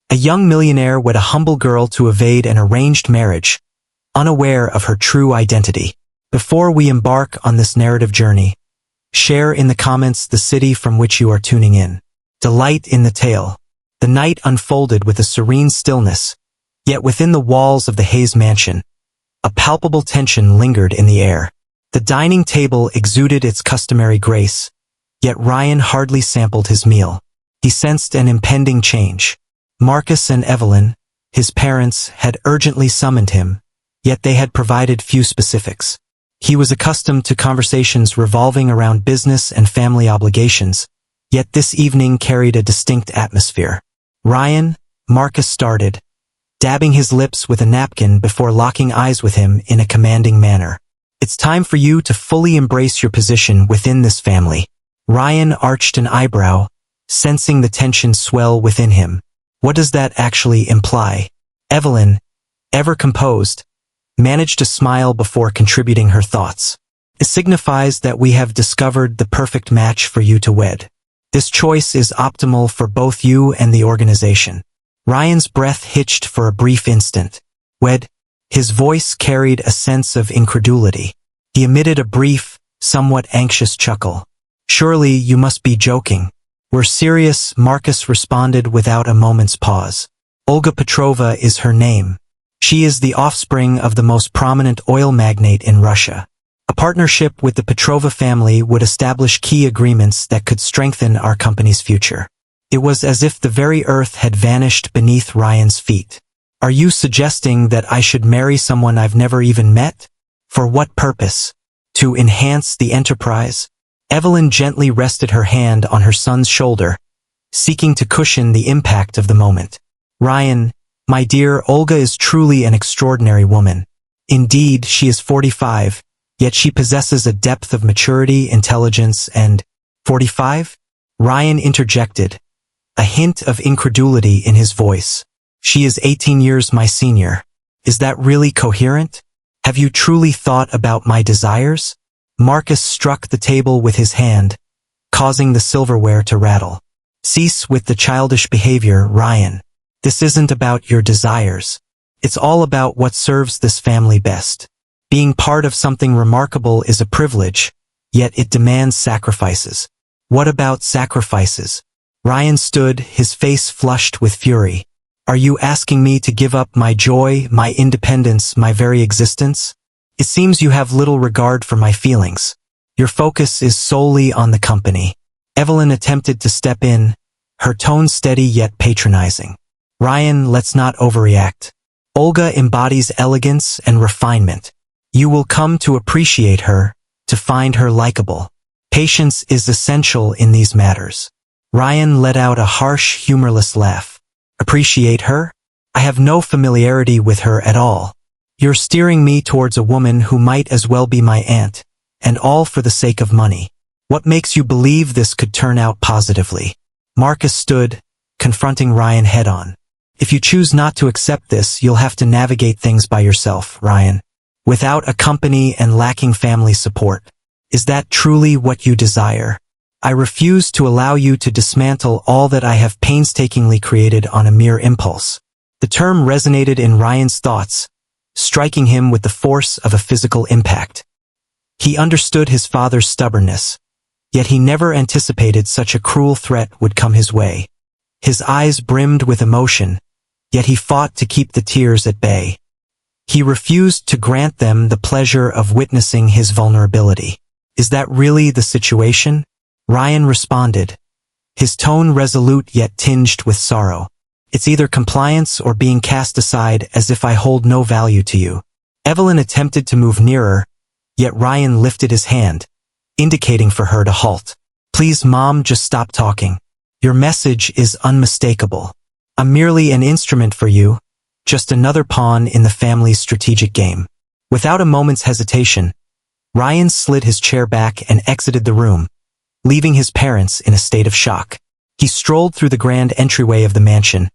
A young millionaire wed a humble girl to evade an arranged marriage, unaware of her true identity. Before we embark on this narrative journey, share in the comments the city from which you are tuning in. Delight in the tale. The night unfolded with a serene stillness, yet within the walls of the Hayes mansion, a palpable tension lingered in the air. The dining table exuded its customary grace, yet Ryan hardly sampled his meal. He sensed an impending change. Marcus and Evelyn, his parents, had urgently summoned him, yet they had provided few specifics. He was accustomed to conversations revolving around business and family obligations, yet this evening carried a distinct atmosphere. "Ryan," Marcus started, dabbing his lips with a napkin before locking eyes with him in a commanding manner. "It's time for you to fully embrace your position within this family." Ryan arched an eyebrow, sensing the tension swell within him. What does that actually imply? Evelyn, ever composed, managed to smile before contributing her thoughts. "It signifies that we have discovered the perfect match for you to wed. This choice is optimal for both you and the organization." Ryan's breath hitched for a brief instant. "Wed?" His voice carried a sense of incredulity. He emitted a brief, somewhat anxious chuckle. "Surely you must be joking." "We're serious," Marcus responded without a moment's pause. "Olga Petrova is her name. She is the offspring of the most prominent oil magnate in Russia. A partnership with the Petrova family would establish key agreements that could strengthen our company's future." It was as if the very earth had vanished beneath Ryan's feet. "Are you suggesting that I should marry someone I've never even met? For what purpose? To enhance the enterprise?" Evelyn gently rested her hand on her son's shoulder, seeking to cushion the impact of the moment. "Ryan, my dear, Olga is truly an extraordinary woman. Indeed, she is 45, yet she possesses a depth of maturity, intelligence, and—" "45?" Ryan interjected, a hint of incredulity in his voice. "She is 18 years my senior. Is that really coherent? Have you truly thought about my desires?" Marcus struck the table with his hand, causing the silverware to rattle. "Cease with the childish behavior, Ryan. This isn't about your desires. It's all about what serves this family best. Being part of something remarkable is a privilege, yet it demands sacrifices." "What about sacrifices?" Ryan stood, his face flushed with fury. "Are you asking me to give up my joy, my independence, my very existence? It seems you have little regard for my feelings. Your focus is solely on the company." Evelyn attempted to step in, her tone steady yet patronizing. "Ryan, let's not overreact. Olga embodies elegance and refinement. You will come to appreciate her, to find her likable. Patience is essential in these matters." Ryan let out a harsh, humorless laugh. "Appreciate her? I have no familiarity with her at all. You're steering me towards a woman who might as well be my aunt, and all for the sake of money. What makes you believe this could turn out positively?" Marcus stood, confronting Ryan head-on. "If you choose not to accept this, you'll have to navigate things by yourself, Ryan. Without a company and lacking family support. Is that truly what you desire? I refuse to allow you to dismantle all that I have painstakingly created on a mere impulse." The term resonated in Ryan's thoughts, striking him with the force of a physical impact. He understood his father's stubbornness, yet he never anticipated such a cruel threat would come his way. His eyes brimmed with emotion, yet he fought to keep the tears at bay. He refused to grant them the pleasure of witnessing his vulnerability. "Is that really the situation?" Ryan responded, his tone resolute yet tinged with sorrow. "It's either compliance or being cast aside as if I hold no value to you." Evelyn attempted to move nearer, yet Ryan lifted his hand, indicating for her to halt. "Please, Mom, just stop talking. Your message is unmistakable. I'm merely an instrument for you, just another pawn in the family's strategic game." Without a moment's hesitation, Ryan slid his chair back and exited the room, leaving his parents in a state of shock. He strolled through the grand entryway of the mansion,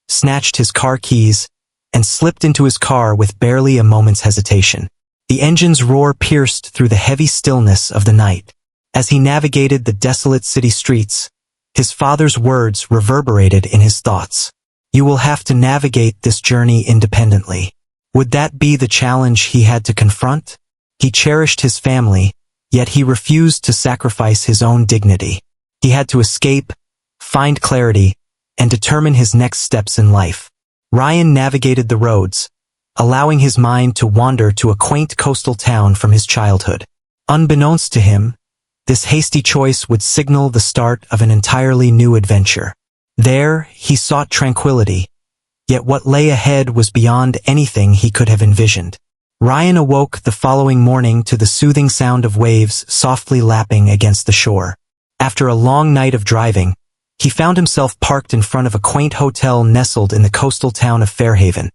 snatched his car keys, and slipped into his car with barely a moment's hesitation. The engine's roar pierced through the heavy stillness of the night. As he navigated the desolate city streets, his father's words reverberated in his thoughts. You will have to navigate this journey independently. Would that be the challenge he had to confront? He cherished his family, yet he refused to sacrifice his own dignity. He had to escape, find clarity, and determine his next steps in life. Ryan navigated the roads, allowing his mind to wander to a quaint coastal town from his childhood. Unbeknownst to him, this hasty choice would signal the start of an entirely new adventure. There, he sought tranquility, yet what lay ahead was beyond anything he could have envisioned. Ryan awoke the following morning to the soothing sound of waves softly lapping against the shore. After a long night of driving, he found himself parked in front of a quaint hotel nestled in the coastal town of Fairhaven,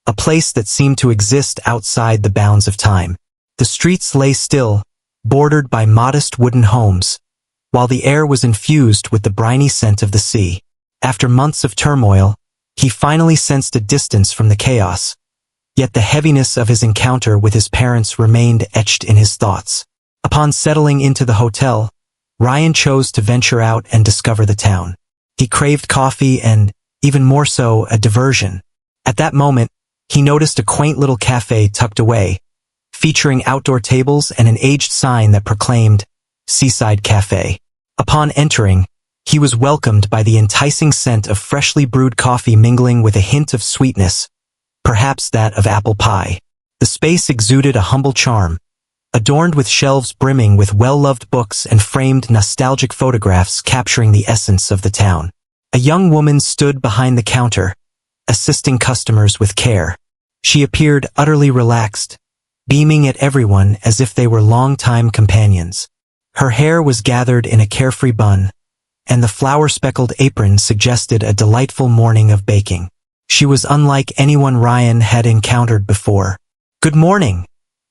a place that seemed to exist outside the bounds of time. The streets lay still, bordered by modest wooden homes, while the air was infused with the briny scent of the sea. After months of turmoil, he finally sensed a distance from the chaos, yet the heaviness of his encounter with his parents remained etched in his thoughts. Upon settling into the hotel, Ryan chose to venture out and discover the town. He craved coffee and, even more so, a diversion. At that moment, he noticed a quaint little cafe tucked away, featuring outdoor tables and an aged sign that proclaimed, Seaside Cafe. Upon entering, he was welcomed by the enticing scent of freshly brewed coffee mingling with a hint of sweetness, perhaps that of apple pie. The space exuded a humble charm, adorned with shelves brimming with well-loved books and framed nostalgic photographs capturing the essence of the town. A young woman stood behind the counter, assisting customers with care. She appeared utterly relaxed, beaming at everyone as if they were long-time companions. Her hair was gathered in a carefree bun, and the flower-speckled apron suggested a delightful morning of baking. She was unlike anyone Ryan had encountered before. "Good morning,"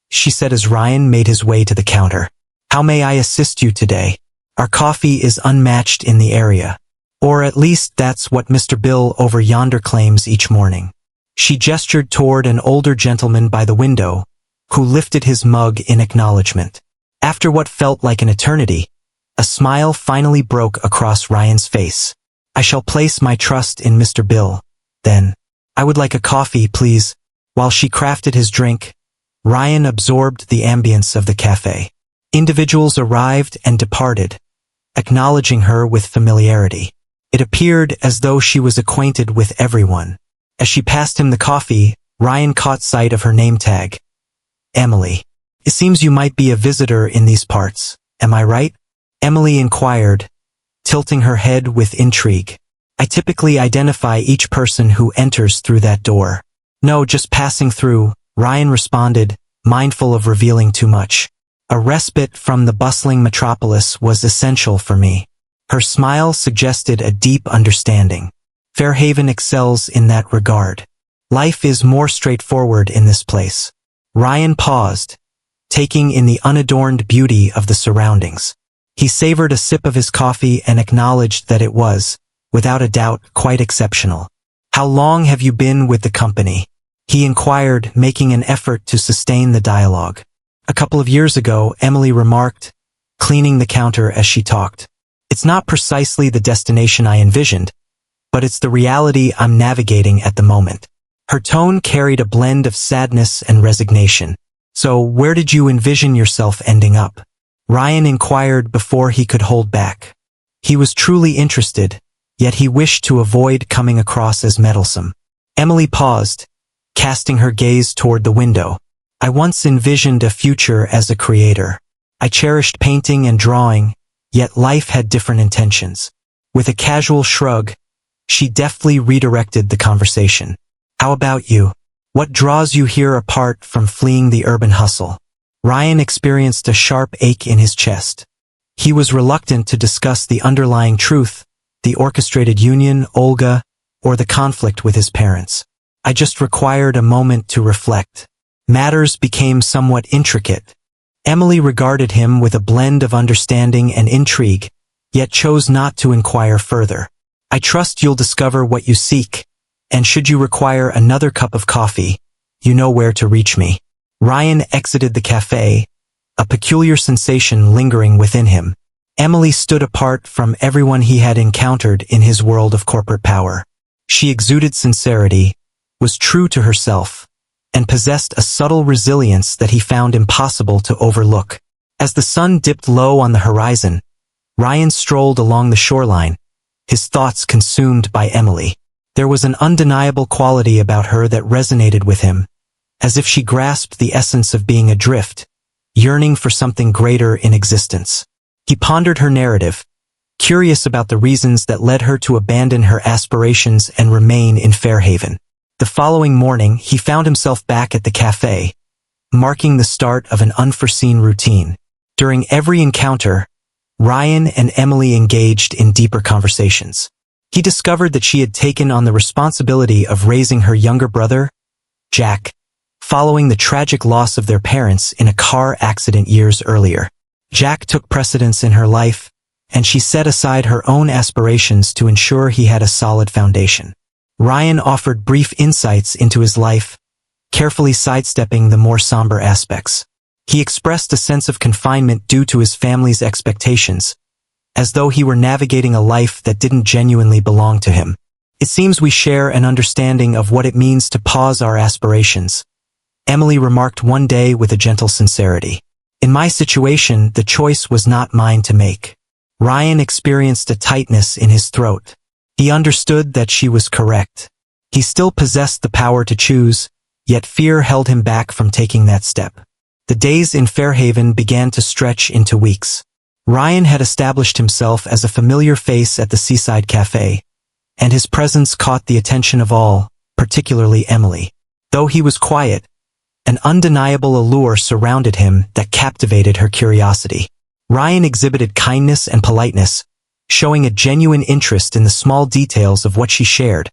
she said as Ryan made his way to the counter. "How may I assist you today? Our coffee is unmatched in the area. Or at least that's what Mr. Bill over yonder claims each morning." She gestured toward an older gentleman by the window, who lifted his mug in acknowledgement. After what felt like an eternity, a smile finally broke across Ryan's face. "I shall place my trust in Mr. Bill, then. I would like a coffee, please." While she crafted his drink, Ryan absorbed the ambience of the cafe. Individuals arrived and departed, acknowledging her with familiarity. It appeared as though she was acquainted with everyone. As she passed him the coffee, Ryan caught sight of her name tag. "Emily. It seems you might be a visitor in these parts, am I right?" Emily inquired, tilting her head with intrigue. "I typically identify each person who enters through that door." "No, just passing through," Ryan responded, mindful of revealing too much. "A respite from the bustling metropolis was essential for me." Her smile suggested a deep understanding. Fairhaven excels in that regard. Life is more straightforward in this place. Ryan paused, taking in the unadorned beauty of the surroundings. He savored a sip of his coffee and acknowledged that it was, without a doubt, quite exceptional. "How long have you been with the company?" he inquired, making an effort to sustain the dialogue. "A couple of years ago," Emily remarked, cleaning the counter as she talked. "It's not precisely the destination I envisioned, but it's the reality I'm navigating at the moment." Her tone carried a blend of sadness and resignation. "So where did you envision yourself ending up?" Ryan inquired before he could hold back. He was truly interested, yet he wished to avoid coming across as meddlesome. Emily paused, casting her gaze toward the window. "I once envisioned a future as a creator. I cherished painting and drawing, yet life had different intentions." With a casual shrug, she deftly redirected the conversation. "How about you? What draws you here apart from fleeing the urban hustle?" Ryan experienced a sharp ache in his chest. He was reluctant to discuss the underlying truth, the orchestrated union, Olga, or the conflict with his parents. "I just required a moment to reflect." Matters became somewhat intricate. Emily regarded him with a blend of understanding and intrigue, yet chose not to inquire further. "I trust you'll discover what you seek, and should you require another cup of coffee, you know where to reach me." Ryan exited the cafe, a peculiar sensation lingering within him. Emily stood apart from everyone he had encountered in his world of corporate power. She exuded sincerity, was true to herself, and possessed a subtle resilience that he found impossible to overlook. As the sun dipped low on the horizon, Ryan strolled along the shoreline, his thoughts consumed by Emily. There was an undeniable quality about her that resonated with him, as if she grasped the essence of being adrift, yearning for something greater in existence. He pondered her narrative, curious about the reasons that led her to abandon her aspirations and remain in Fairhaven. The following morning, he found himself back at the cafe, marking the start of an unforeseen routine. During every encounter, Ryan and Emily engaged in deeper conversations. He discovered that she had taken on the responsibility of raising her younger brother, Jack, following the tragic loss of their parents in a car accident years earlier. Jack took precedence in her life, and she set aside her own aspirations to ensure he had a solid foundation. Ryan offered brief insights into his life, carefully sidestepping the more somber aspects. He expressed a sense of confinement due to his family's expectations, as though he were navigating a life that didn't genuinely belong to him. It seems we share an understanding of what it means to pause our aspirations, Emily remarked one day with a gentle sincerity. In my situation, the choice was not mine to make. Ryan experienced a tightness in his throat. He understood that she was correct. He still possessed the power to choose, yet fear held him back from taking that step. The days in Fairhaven began to stretch into weeks. Ryan had established himself as a familiar face at the seaside cafe, and his presence caught the attention of all, particularly Emily. Though he was quiet, an undeniable allure surrounded him that captivated her curiosity. Ryan exhibited kindness and politeness, showing a genuine interest in the small details of what she shared,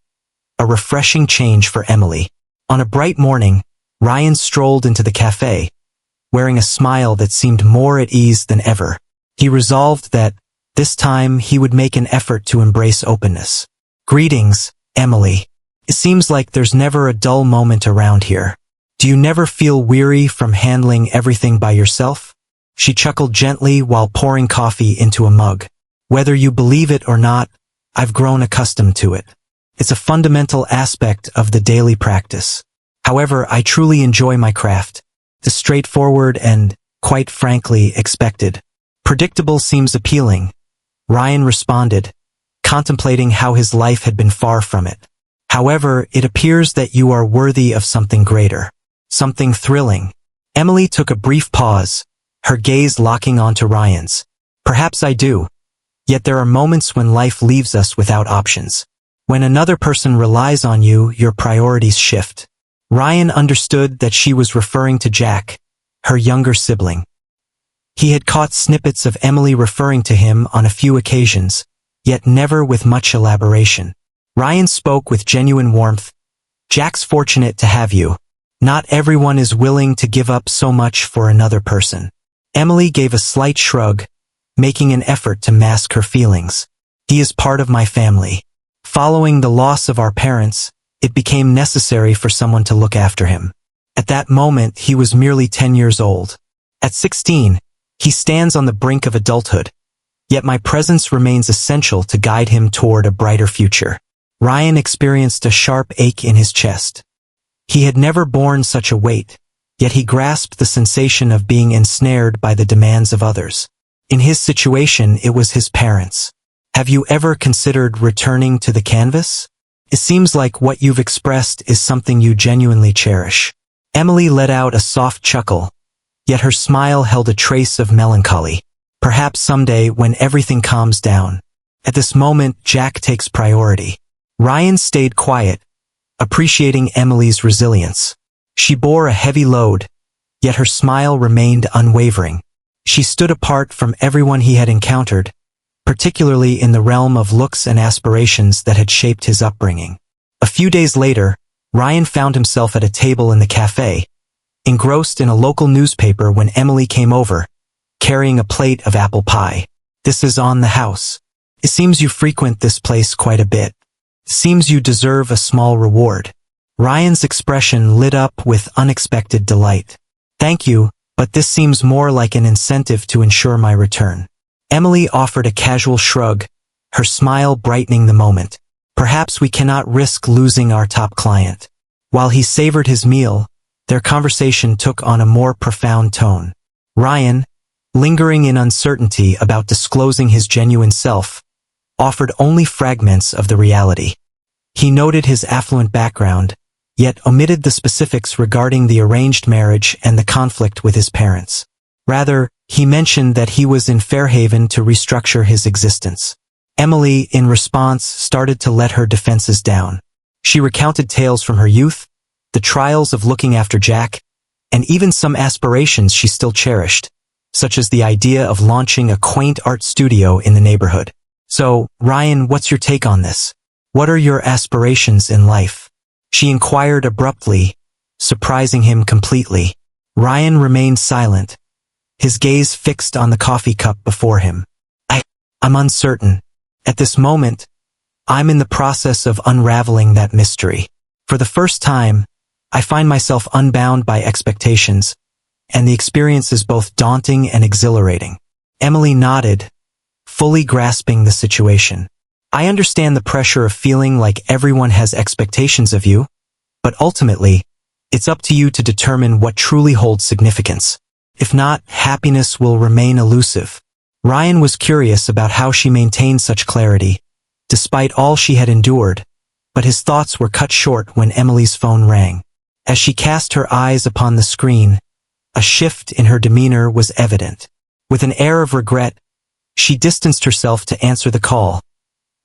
a refreshing change for Emily. On a bright morning, Ryan strolled into the cafe, wearing a smile that seemed more at ease than ever. He resolved that, this time, he would make an effort to embrace openness. "Greetings, Emily. It seems like there's never a dull moment around here. Do you never feel weary from handling everything by yourself?" She chuckled gently while pouring coffee into a mug. "Whether you believe it or not, I've grown accustomed to it. It's a fundamental aspect of the daily practice. However, I truly enjoy my craft. The straightforward and, quite frankly, expected. Predictable seems appealing," Ryan responded, contemplating how his life had been far from it. "However, it appears that you are worthy of something greater. Something thrilling." Emily took a brief pause, her gaze locking onto Ryan's. "Perhaps I do. Yet there are moments when life leaves us without options. When another person relies on you, your priorities shift." Ryan understood that she was referring to Jack, her younger sibling. He had caught snippets of Emily referring to him on a few occasions, yet never with much elaboration. Ryan spoke with genuine warmth. "Jack's fortunate to have you. Not everyone is willing to give up so much for another person." Emily gave a slight shrug, making an effort to mask her feelings. "He is part of my family. Following the loss of our parents, it became necessary for someone to look after him. At that moment, he was merely 10 years old. At 16, he stands on the brink of adulthood, yet my presence remains essential to guide him toward a brighter future." Ryan experienced a sharp ache in his chest. He had never borne such a weight, yet he grasped the sensation of being ensnared by the demands of others. In his situation, it was his parents. "Have you ever considered returning to the canvas? It seems like what you've expressed is something you genuinely cherish." Emily let out a soft chuckle, yet her smile held a trace of melancholy. "Perhaps someday when everything calms down. At this moment, Jack takes priority." Ryan stayed quiet, appreciating Emily's resilience. She bore a heavy load, yet her smile remained unwavering. She stood apart from everyone he had encountered, particularly in the realm of looks and aspirations that had shaped his upbringing. A few days later, Ryan found himself at a table in the cafe, engrossed in a local newspaper when Emily came over, carrying a plate of apple pie. "This is on the house. It seems you frequent this place quite a bit. Seems you deserve a small reward." Ryan's expression lit up with unexpected delight. "Thank you, but this seems more like an incentive to ensure my return." Emily offered a casual shrug, her smile brightening the moment. Perhaps we cannot risk losing our top client. While he savored his meal, their conversation took on a more profound tone. Ryan, lingering in uncertainty about disclosing his genuine self, offered only fragments of the reality. He noted his affluent background, yet omitted the specifics regarding the arranged marriage and the conflict with his parents. Rather, he mentioned that he was in Fairhaven to restructure his existence. Emily, in response, started to let her defenses down. She recounted tales from her youth, the trials of looking after Jack, and even some aspirations she still cherished, such as the idea of launching a quaint art studio in the neighborhood. So, Ryan, what's your take on this? What are your aspirations in life? She inquired abruptly, surprising him completely. Ryan remained silent, his gaze fixed on the coffee cup before him. I'm uncertain. At this moment, I'm in the process of unraveling that mystery. For the first time, I find myself unbound by expectations, and the experience is both daunting and exhilarating. Emily nodded, fully grasping the situation. I understand the pressure of feeling like everyone has expectations of you, but ultimately, it's up to you to determine what truly holds significance. If not, happiness will remain elusive. Ryan was curious about how she maintained such clarity, despite all she had endured, but his thoughts were cut short when Emily's phone rang. As she cast her eyes upon the screen, a shift in her demeanor was evident. With an air of regret, she distanced herself to answer the call,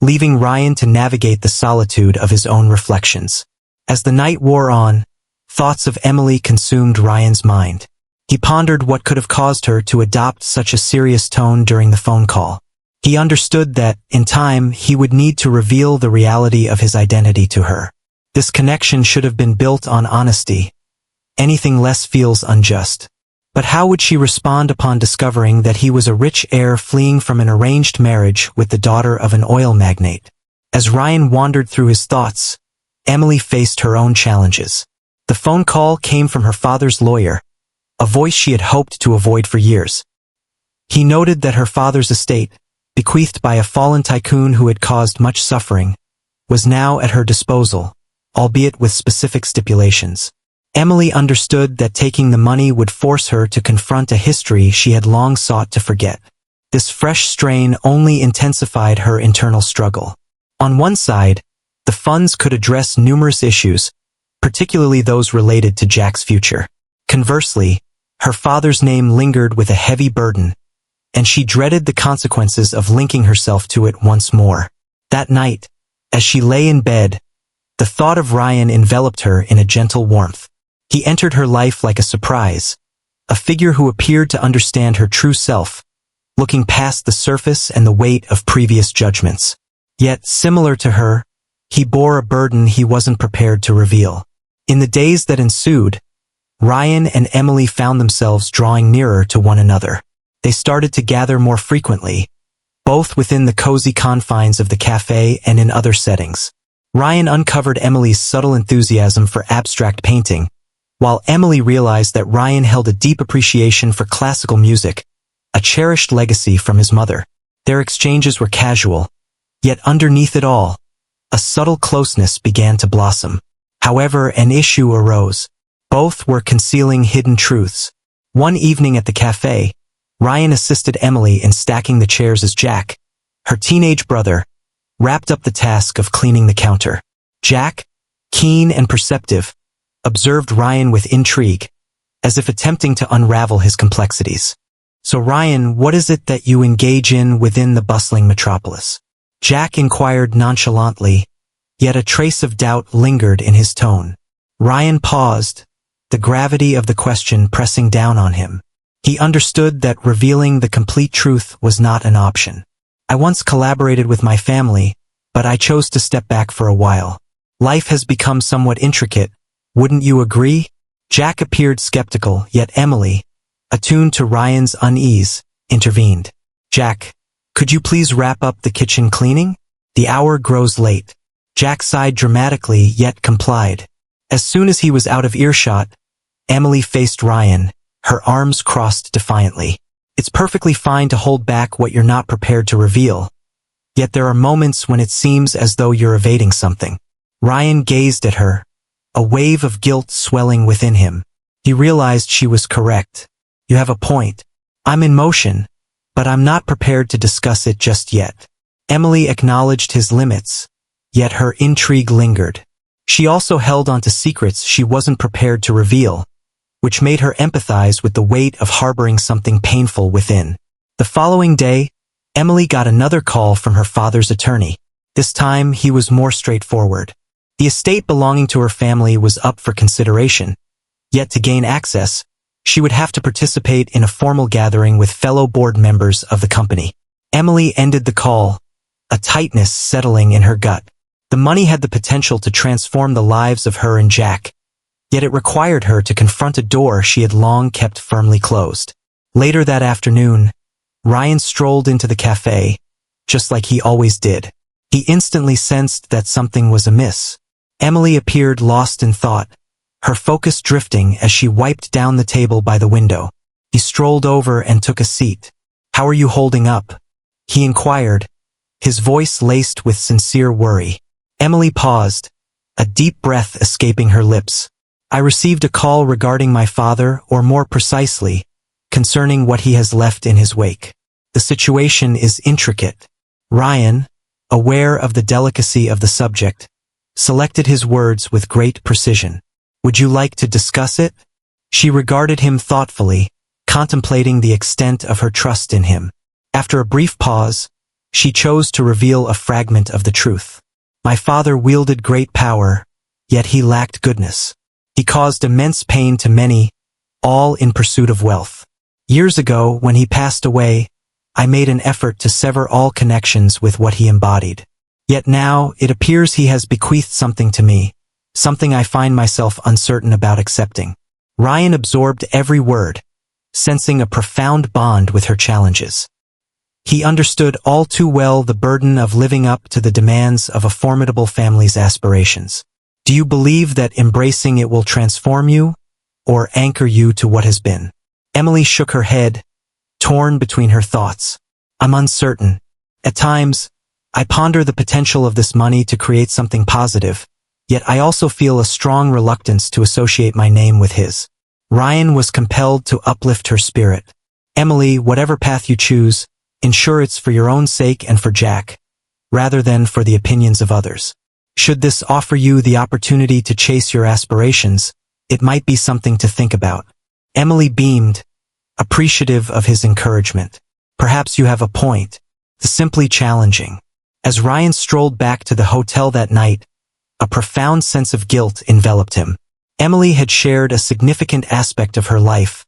leaving Ryan to navigate the solitude of his own reflections. As the night wore on, thoughts of Emily consumed Ryan's mind. He pondered what could have caused her to adopt such a serious tone during the phone call. He understood that, in time, he would need to reveal the reality of his identity to her. This connection should have been built on honesty. Anything less feels unjust. But how would she respond upon discovering that he was a rich heir fleeing from an arranged marriage with the daughter of an oil magnate? As Ryan wandered through his thoughts, Emily faced her own challenges. The phone call came from her father's lawyer, a voice she had hoped to avoid for years. He noted that her father's estate, bequeathed by a fallen tycoon who had caused much suffering, was now at her disposal, albeit with specific stipulations. Emily understood that taking the money would force her to confront a history she had long sought to forget. This fresh strain only intensified her internal struggle. On one side, the funds could address numerous issues, particularly those related to Jack's future. Conversely, her father's name lingered with a heavy burden, and she dreaded the consequences of linking herself to it once more. That night, as she lay in bed, the thought of Ryan enveloped her in a gentle warmth. He entered her life like a surprise, a figure who appeared to understand her true self, looking past the surface and the weight of previous judgments. Yet, similar to her, he bore a burden he wasn't prepared to reveal. In the days that ensued, Ryan and Emily found themselves drawing nearer to one another. They started to gather more frequently, both within the cozy confines of the cafe and in other settings. Ryan uncovered Emily's subtle enthusiasm for abstract painting, while Emily realized that Ryan held a deep appreciation for classical music, a cherished legacy from his mother. Their exchanges were casual, yet underneath it all, a subtle closeness began to blossom. However, an issue arose. Both were concealing hidden truths. One evening at the cafe, Ryan assisted Emily in stacking the chairs as Jack, her teenage brother, wrapped up the task of cleaning the counter. Jack, keen and perceptive, observed Ryan with intrigue, as if attempting to unravel his complexities. "So Ryan, what is it that you engage in within the bustling metropolis?" Jack inquired nonchalantly, yet a trace of doubt lingered in his tone. Ryan paused, the gravity of the question pressing down on him. He understood that revealing the complete truth was not an option. "I once collaborated with my family, but I chose to step back for a while. Life has become somewhat intricate, wouldn't you agree?" Jack appeared skeptical, yet Emily, attuned to Ryan's unease, intervened. "Jack, could you please wrap up the kitchen cleaning? The hour grows late." Jack sighed dramatically, yet complied. As soon as he was out of earshot, Emily faced Ryan, her arms crossed defiantly. "It's perfectly fine to hold back what you're not prepared to reveal. Yet there are moments when it seems as though you're evading something. Ryan gazed at her, a wave of guilt swelling within him. He realized she was correct. You have a point. I'm in motion, but I'm not prepared to discuss it just yet. Emily acknowledged his limits, yet her intrigue lingered. She also held on to secrets she wasn't prepared to reveal, which made her empathize with the weight of harboring something painful within. The following day, Emily got another call from her father's attorney. This time, he was more straightforward. The estate belonging to her family was up for consideration, yet to gain access, she would have to participate in a formal gathering with fellow board members of the company. Emily ended the call, a tightness settling in her gut. The money had the potential to transform the lives of her and Jack, yet it required her to confront a door she had long kept firmly closed. Later that afternoon, Ryan strolled into the cafe, just like he always did. He instantly sensed that something was amiss. Emily appeared lost in thought, her focus drifting as she wiped down the table by the window. He strolled over and took a seat. "How are you holding up?" he inquired, his voice laced with sincere worry. Emily paused, a deep breath escaping her lips. "I received a call regarding my father, or more precisely, concerning what he has left in his wake. The situation is intricate." Ryan, aware of the delicacy of the subject, selected his words with great precision. "Would you like to discuss it?" She regarded him thoughtfully, contemplating the extent of her trust in him. After a brief pause, she chose to reveal a fragment of the truth. "My father wielded great power, yet he lacked goodness. He caused immense pain to many, all in pursuit of wealth. Years ago, when he passed away, I made an effort to sever all connections with what he embodied. Yet now, it appears he has bequeathed something to me, something I find myself uncertain about accepting." Ryan absorbed every word, sensing a profound bond with her challenges. He understood all too well the burden of living up to the demands of a formidable family's aspirations. "Do you believe that embracing it will transform you, or anchor you to what has been?" Emily shook her head, torn between her thoughts. "I'm uncertain. At times, I ponder the potential of this money to create something positive, yet I also feel a strong reluctance to associate my name with his." Ryan was compelled to uplift her spirit. "Emily, whatever path you choose, ensure it's for your own sake and for Jack, rather than for the opinions of others. Should this offer you the opportunity to chase your aspirations, it might be something to think about." Emily beamed, appreciative of his encouragement. "Perhaps you have a point." Simply challenging. As Ryan strolled back to the hotel that night, a profound sense of guilt enveloped him. Emily had shared a significant aspect of her life,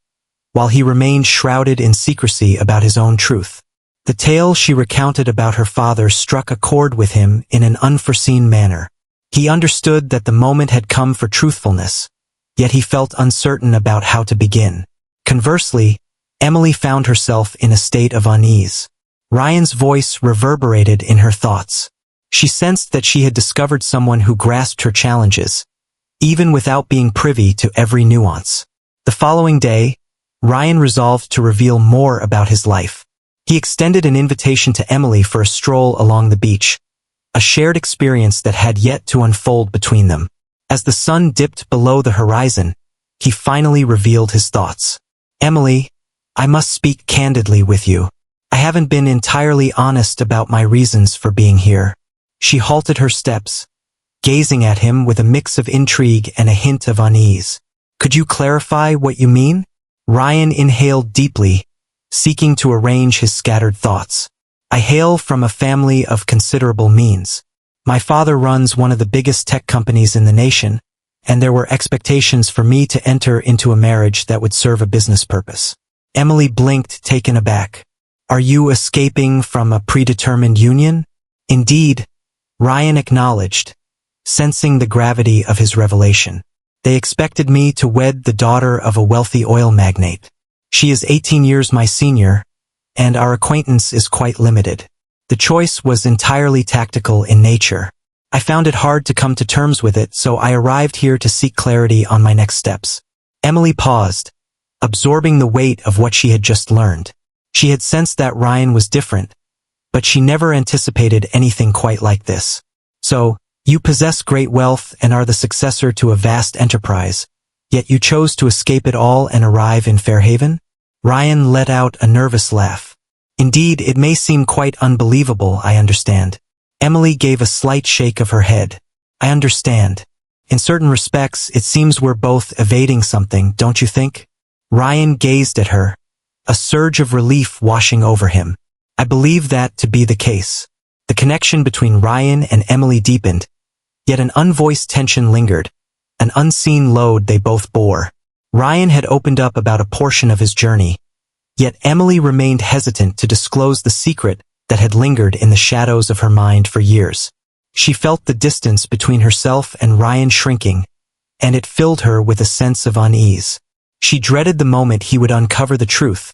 while he remained shrouded in secrecy about his own truth. The tale she recounted about her father struck a chord with him in an unforeseen manner. He understood that the moment had come for truthfulness, yet he felt uncertain about how to begin. Conversely, Emily found herself in a state of unease. Ryan's voice reverberated in her thoughts. She sensed that she had discovered someone who grasped her challenges, even without being privy to every nuance. The following day, Ryan resolved to reveal more about his life. He extended an invitation to Emily for a stroll along the beach, a shared experience that had yet to unfold between them. As the sun dipped below the horizon, he finally revealed his thoughts. "Emily, I must speak candidly with you. I haven't been entirely honest about my reasons for being here." She halted her steps, gazing at him with a mix of intrigue and a hint of unease. "Could you clarify what you mean?" Ryan inhaled deeply, seeking to arrange his scattered thoughts. "I hail from a family of considerable means. My father runs one of the biggest tech companies in the nation, and there were expectations for me to enter into a marriage that would serve a business purpose." Emily blinked, taken aback. "Are you escaping from a predetermined union?" "Indeed," Ryan acknowledged, sensing the gravity of his revelation. "They expected me to wed the daughter of a wealthy oil magnate. She is 18 years my senior, and our acquaintance is quite limited. The choice was entirely tactical in nature. I found it hard to come to terms with it, so I arrived here to seek clarity on my next steps." Emily paused, absorbing the weight of what she had just learned. She had sensed that Ryan was different, but she never anticipated anything quite like this. So, you possess great wealth and are the successor to a vast enterprise, yet you chose to escape it all and arrive in Fairhaven? Ryan let out a nervous laugh. Indeed, it may seem quite unbelievable, I understand. Emily gave a slight shake of her head. I understand. In certain respects, it seems we're both evading something, don't you think? Ryan gazed at her, a surge of relief washing over him. I believe that to be the case. The connection between Ryan and Emily deepened, yet an unvoiced tension lingered, an unseen load they both bore. Ryan had opened up about a portion of his journey, yet Emily remained hesitant to disclose the secret that had lingered in the shadows of her mind for years. She felt the distance between herself and Ryan shrinking, and it filled her with a sense of unease. She dreaded the moment he would uncover the truth,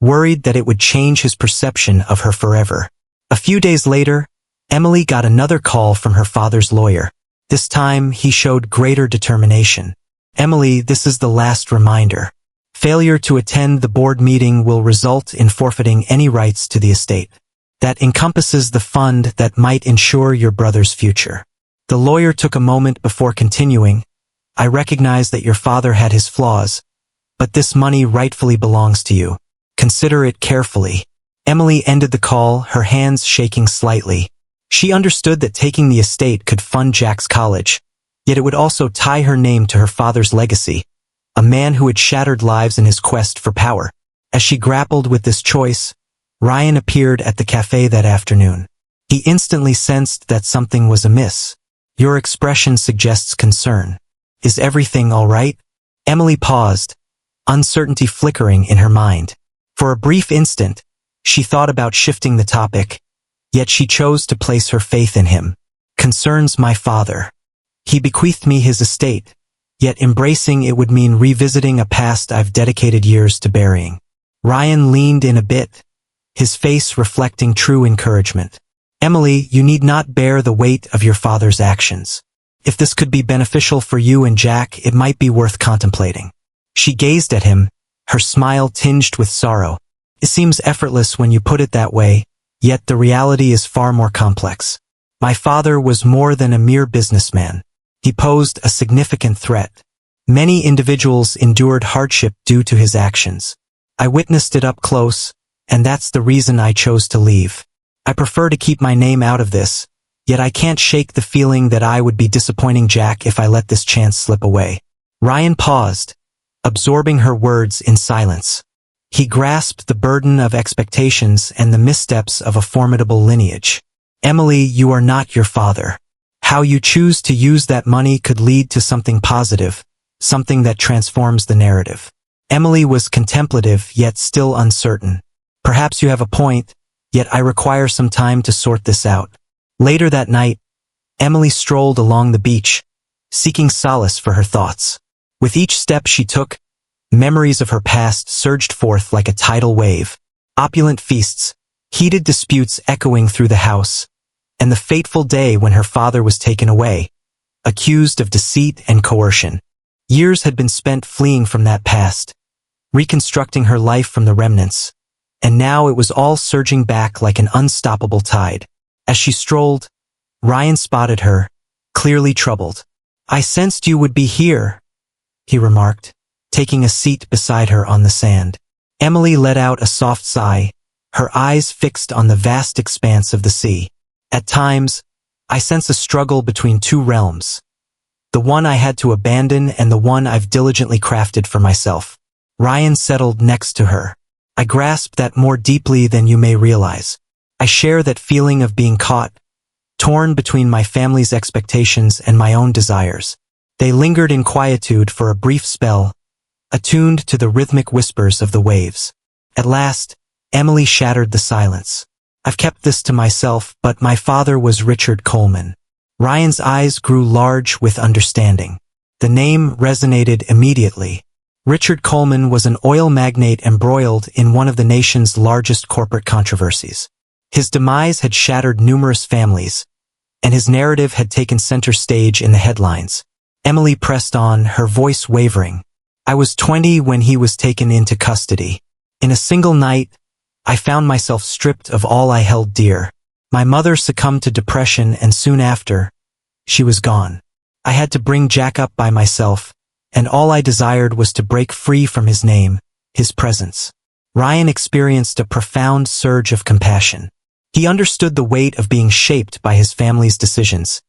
worried that it would change his perception of her forever. A few days later, Emily got another call from her father's lawyer. This time, he showed greater determination. Emily, this is the last reminder. Failure to attend the board meeting will result in forfeiting any rights to the estate. That encompasses the fund that might ensure your brother's future. The lawyer took a moment before continuing. I recognize that your father had his flaws, but this money rightfully belongs to you. Consider it carefully. Emily ended the call, her hands shaking slightly. She understood that taking the estate could fund Jack's college, yet it would also tie her name to her father's legacy, a man who had shattered lives in his quest for power. As she grappled with this choice, Ryan appeared at the cafe that afternoon. He instantly sensed that something was amiss. Your expression suggests concern. Is everything all right? Emily paused, uncertainty flickering in her mind. For a brief instant, she thought about shifting the topic, yet she chose to place her faith in him. Concerns my father. He bequeathed me his estate, yet embracing it would mean revisiting a past I've dedicated years to burying. Ryan leaned in a bit, his face reflecting true encouragement. Emily, you need not bear the weight of your father's actions. If this could be beneficial for you and Jack, it might be worth contemplating. She gazed at him, her smile tinged with sorrow. It seems effortless when you put it that way, yet the reality is far more complex. My father was more than a mere businessman. He posed a significant threat. Many individuals endured hardship due to his actions. I witnessed it up close, and that's the reason I chose to leave. I prefer to keep my name out of this, yet I can't shake the feeling that I would be disappointing Jack if I let this chance slip away. Ryan paused, absorbing her words in silence. He grasped the burden of expectations and the missteps of a formidable lineage. Emily, you are not your father. How you choose to use that money could lead to something positive, something that transforms the narrative. Emily was contemplative yet still uncertain. Perhaps you have a point, yet I require some time to sort this out. Later that night, Emily strolled along the beach, seeking solace for her thoughts. With each step she took, memories of her past surged forth like a tidal wave. Opulent feasts, heated disputes echoing through the house, and the fateful day when her father was taken away, accused of deceit and coercion. Years had been spent fleeing from that past, reconstructing her life from the remnants, and now it was all surging back like an unstoppable tide. As she strolled, Ryan spotted her, clearly troubled. I sensed you would be here, he remarked, taking a seat beside her on the sand. Emily let out a soft sigh, her eyes fixed on the vast expanse of the sea. At times, I sense a struggle between two realms, the one I had to abandon and the one I've diligently crafted for myself. Ryan settled next to her. I grasp that more deeply than you may realize. I share that feeling of being caught, torn between my family's expectations and my own desires. They lingered in quietude for a brief spell, attuned to the rhythmic whispers of the waves. At last, Emily shattered the silence. I've kept this to myself, but my father was Richard Coleman. Ryan's eyes grew large with understanding. The name resonated immediately. Richard Coleman was an oil magnate embroiled in one of the nation's largest corporate controversies. His demise had shattered numerous families, and his narrative had taken center stage in the headlines. Emily pressed on, her voice wavering. I was 20 when he was taken into custody. In a single night, I found myself stripped of all I held dear. My mother succumbed to depression, and soon after, she was gone. I had to bring Jack up by myself, and all I desired was to break free from his name, his presence. Ryan experienced a profound surge of compassion. He understood the weight of being shaped by his family's decisions,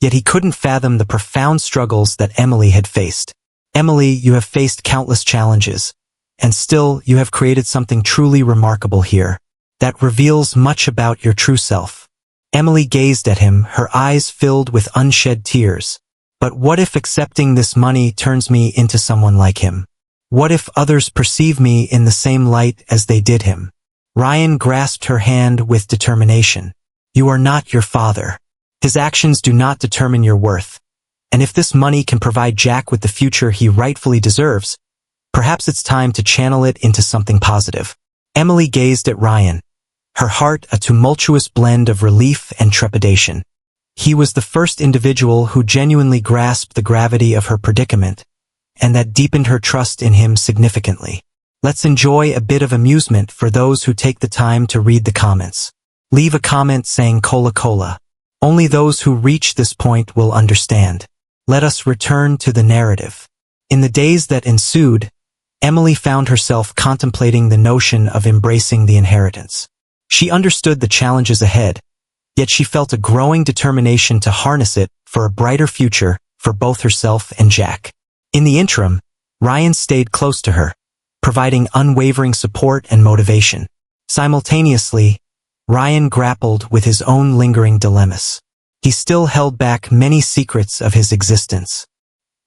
yet he couldn't fathom the profound struggles that Emily had faced. Emily, you have faced countless challenges, and still you have created something truly remarkable here that reveals much about your true self. Emily gazed at him, her eyes filled with unshed tears. But what if accepting this money turns me into someone like him? What if others perceive me in the same light as they did him? Ryan grasped her hand with determination. You are not your father. His actions do not determine your worth. And if this money can provide Jack with the future he rightfully deserves, perhaps it's time to channel it into something positive. Emily gazed at Ryan, her heart a tumultuous blend of relief and trepidation. He was the first individual who genuinely grasped the gravity of her predicament, and that deepened her trust in him significantly. Let's enjoy a bit of amusement for those who take the time to read the comments. Leave a comment saying "Cola Cola." Only those who reach this point will understand. Let us return to the narrative. In the days that ensued, Emily found herself contemplating the notion of embracing the inheritance. She understood the challenges ahead, yet she felt a growing determination to harness it for a brighter future for both herself and Jack. In the interim, Ryan stayed close to her, providing unwavering support and motivation. Simultaneously, Ryan grappled with his own lingering dilemmas. He still held back many secrets of his existence.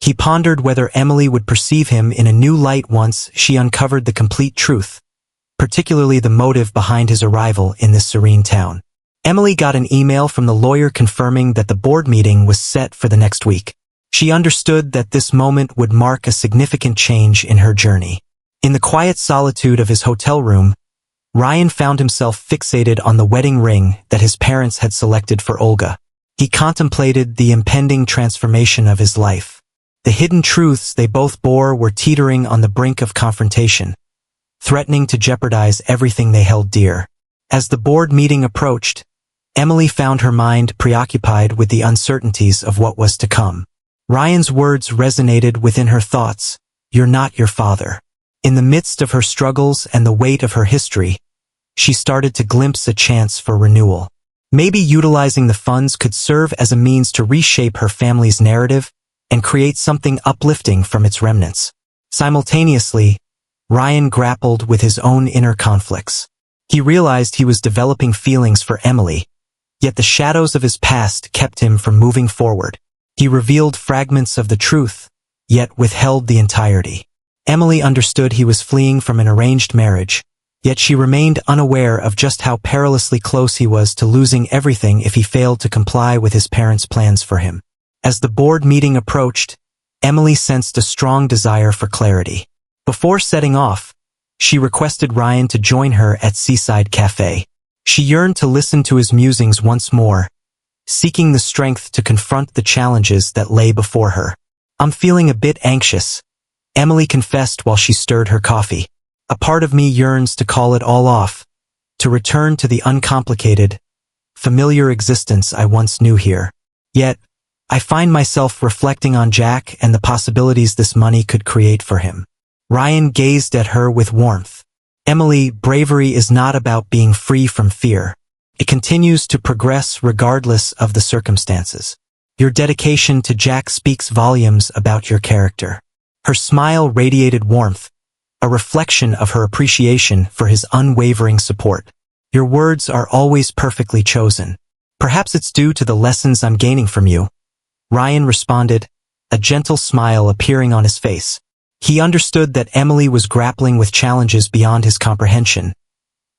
He pondered whether Emily would perceive him in a new light once she uncovered the complete truth, particularly the motive behind his arrival in this serene town. Emily got an email from the lawyer confirming that the board meeting was set for the next week. She understood that this moment would mark a significant change in her journey. In the quiet solitude of his hotel room, Ryan found himself fixated on the wedding ring that his parents had selected for Olga. He contemplated the impending transformation of his life. The hidden truths they both bore were teetering on the brink of confrontation, threatening to jeopardize everything they held dear. As the board meeting approached, Emily found her mind preoccupied with the uncertainties of what was to come. Ryan's words resonated within her thoughts. You're not your father. In the midst of her struggles and the weight of her history, she started to glimpse a chance for renewal. Maybe utilizing the funds could serve as a means to reshape her family's narrative and create something uplifting from its remnants. Simultaneously, Ryan grappled with his own inner conflicts. He realized he was developing feelings for Emily, yet the shadows of his past kept him from moving forward. He revealed fragments of the truth, yet withheld the entirety. Emily understood he was fleeing from an arranged marriage, yet she remained unaware of just how perilously close he was to losing everything if he failed to comply with his parents' plans for him. As the board meeting approached, Emily sensed a strong desire for clarity. Before setting off, she requested Ryan to join her at Seaside Cafe. She yearned to listen to his musings once more, seeking the strength to confront the challenges that lay before her. I'm feeling a bit anxious, Emily confessed while she stirred her coffee. A part of me yearns to call it all off, to return to the uncomplicated, familiar existence I once knew here. Yet, I find myself reflecting on Jack and the possibilities this money could create for him. Ryan gazed at her with warmth. Emily, bravery is not about being free from fear. It continues to progress regardless of the circumstances. Your dedication to Jack speaks volumes about your character. Her smile radiated warmth, a reflection of her appreciation for his unwavering support. Your words are always perfectly chosen. Perhaps it's due to the lessons I'm gaining from you, Ryan responded, a gentle smile appearing on his face. He understood that Emily was grappling with challenges beyond his comprehension,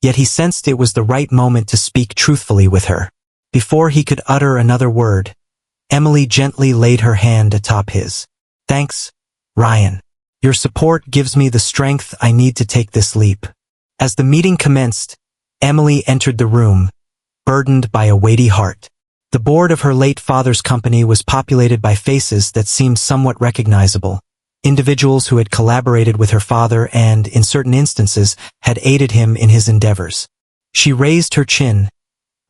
yet he sensed it was the right moment to speak truthfully with her. Before he could utter another word, Emily gently laid her hand atop his. Thanks, Ryan. Your support gives me the strength I need to take this leap. As the meeting commenced, Emily entered the room, burdened by a weighty heart. The board of her late father's company was populated by faces that seemed somewhat recognizable, individuals who had collaborated with her father and, in certain instances, had aided him in his endeavors. She raised her chin,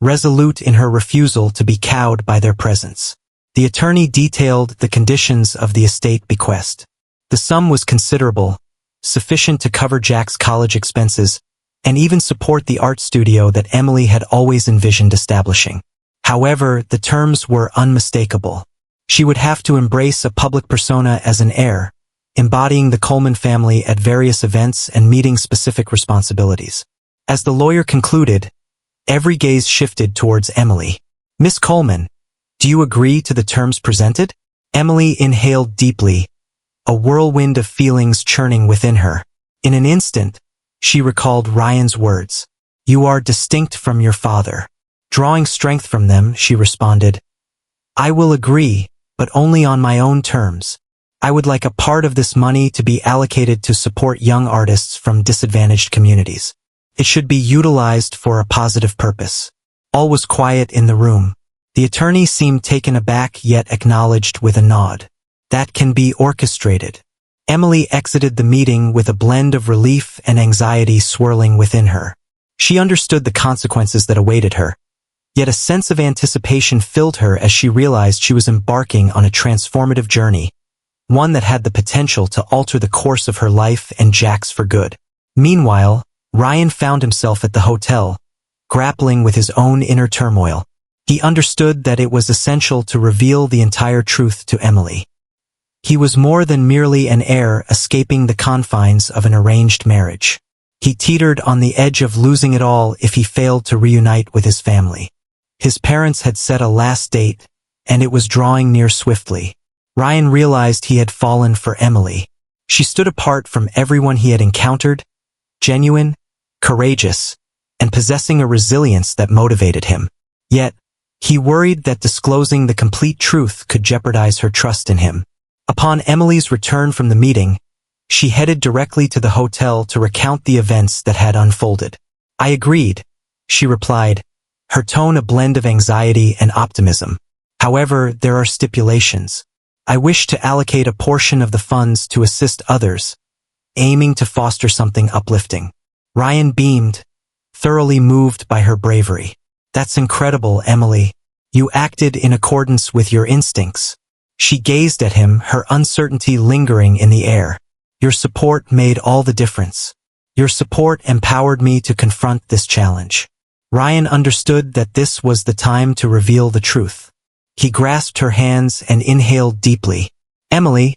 resolute in her refusal to be cowed by their presence. The attorney detailed the conditions of the estate bequest. The sum was considerable, sufficient to cover Jack's college expenses, and even support the art studio that Emily had always envisioned establishing. However, the terms were unmistakable. She would have to embrace a public persona as an heir, embodying the Coleman family at various events and meeting specific responsibilities. As the lawyer concluded, every gaze shifted towards Emily. "Miss Coleman, do you agree to the terms presented?" Emily inhaled deeply, a whirlwind of feelings churning within her. In an instant, she recalled Ryan's words. "You are distinct from your father." Drawing strength from them, she responded, "I will agree, but only on my own terms. I would like a part of this money to be allocated to support young artists from disadvantaged communities. It should be utilized for a positive purpose." All was quiet in the room. The attorney seemed taken aback yet acknowledged with a nod. "That can be orchestrated." Emily exited the meeting with a blend of relief and anxiety swirling within her. She understood the consequences that awaited her, yet a sense of anticipation filled her as she realized she was embarking on a transformative journey, one that had the potential to alter the course of her life and Jack's for good. Meanwhile, Ryan found himself at the hotel, grappling with his own inner turmoil. He understood that it was essential to reveal the entire truth to Emily. He was more than merely an heir escaping the confines of an arranged marriage. He teetered on the edge of losing it all if he failed to reunite with his family. His parents had set a last date, and it was drawing near swiftly. Ryan realized he had fallen for Emily. She stood apart from everyone he had encountered, genuine, courageous, and possessing a resilience that motivated him. Yet, he worried that disclosing the complete truth could jeopardize her trust in him. Upon Emily's return from the meeting, she headed directly to the hotel to recount the events that had unfolded. "I agreed," she replied, her tone a blend of anxiety and optimism. "However, there are stipulations. I wish to allocate a portion of the funds to assist others, aiming to foster something uplifting." Ryan beamed, thoroughly moved by her bravery. "That's incredible, Emily. You acted in accordance with your instincts." She gazed at him, her uncertainty lingering in the air. "Your support made all the difference. Your support empowered me to confront this challenge." Ryan understood that this was the time to reveal the truth. He grasped her hands and inhaled deeply. "Emily,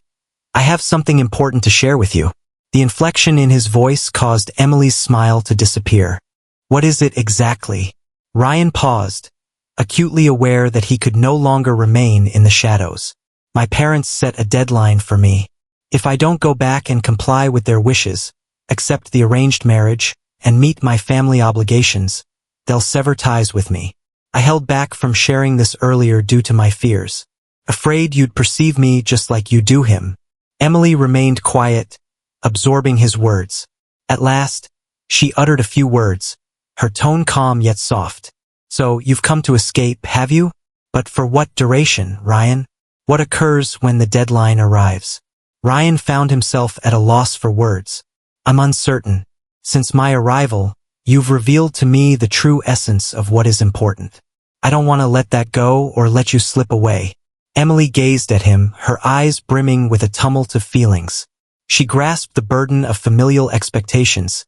I have something important to share with you." The inflection in his voice caused Emily's smile to disappear. "What is it exactly?" Ryan paused, acutely aware that he could no longer remain in the shadows. "My parents set a deadline for me. If I don't go back and comply with their wishes, accept the arranged marriage, and meet my family obligations, they'll sever ties with me. I held back from sharing this earlier due to my fears, afraid you'd perceive me just like you do him." Emily remained quiet, absorbing his words. At last, she uttered a few words, her tone calm yet soft. "So you've come to escape, have you? But for what duration, Ryan? What occurs when the deadline arrives?" Ryan found himself at a loss for words. "I'm uncertain. Since my arrival, you've revealed to me the true essence of what is important. I don't want to let that go or let you slip away." Emily gazed at him, her eyes brimming with a tumult of feelings. She grasped the burden of familial expectations,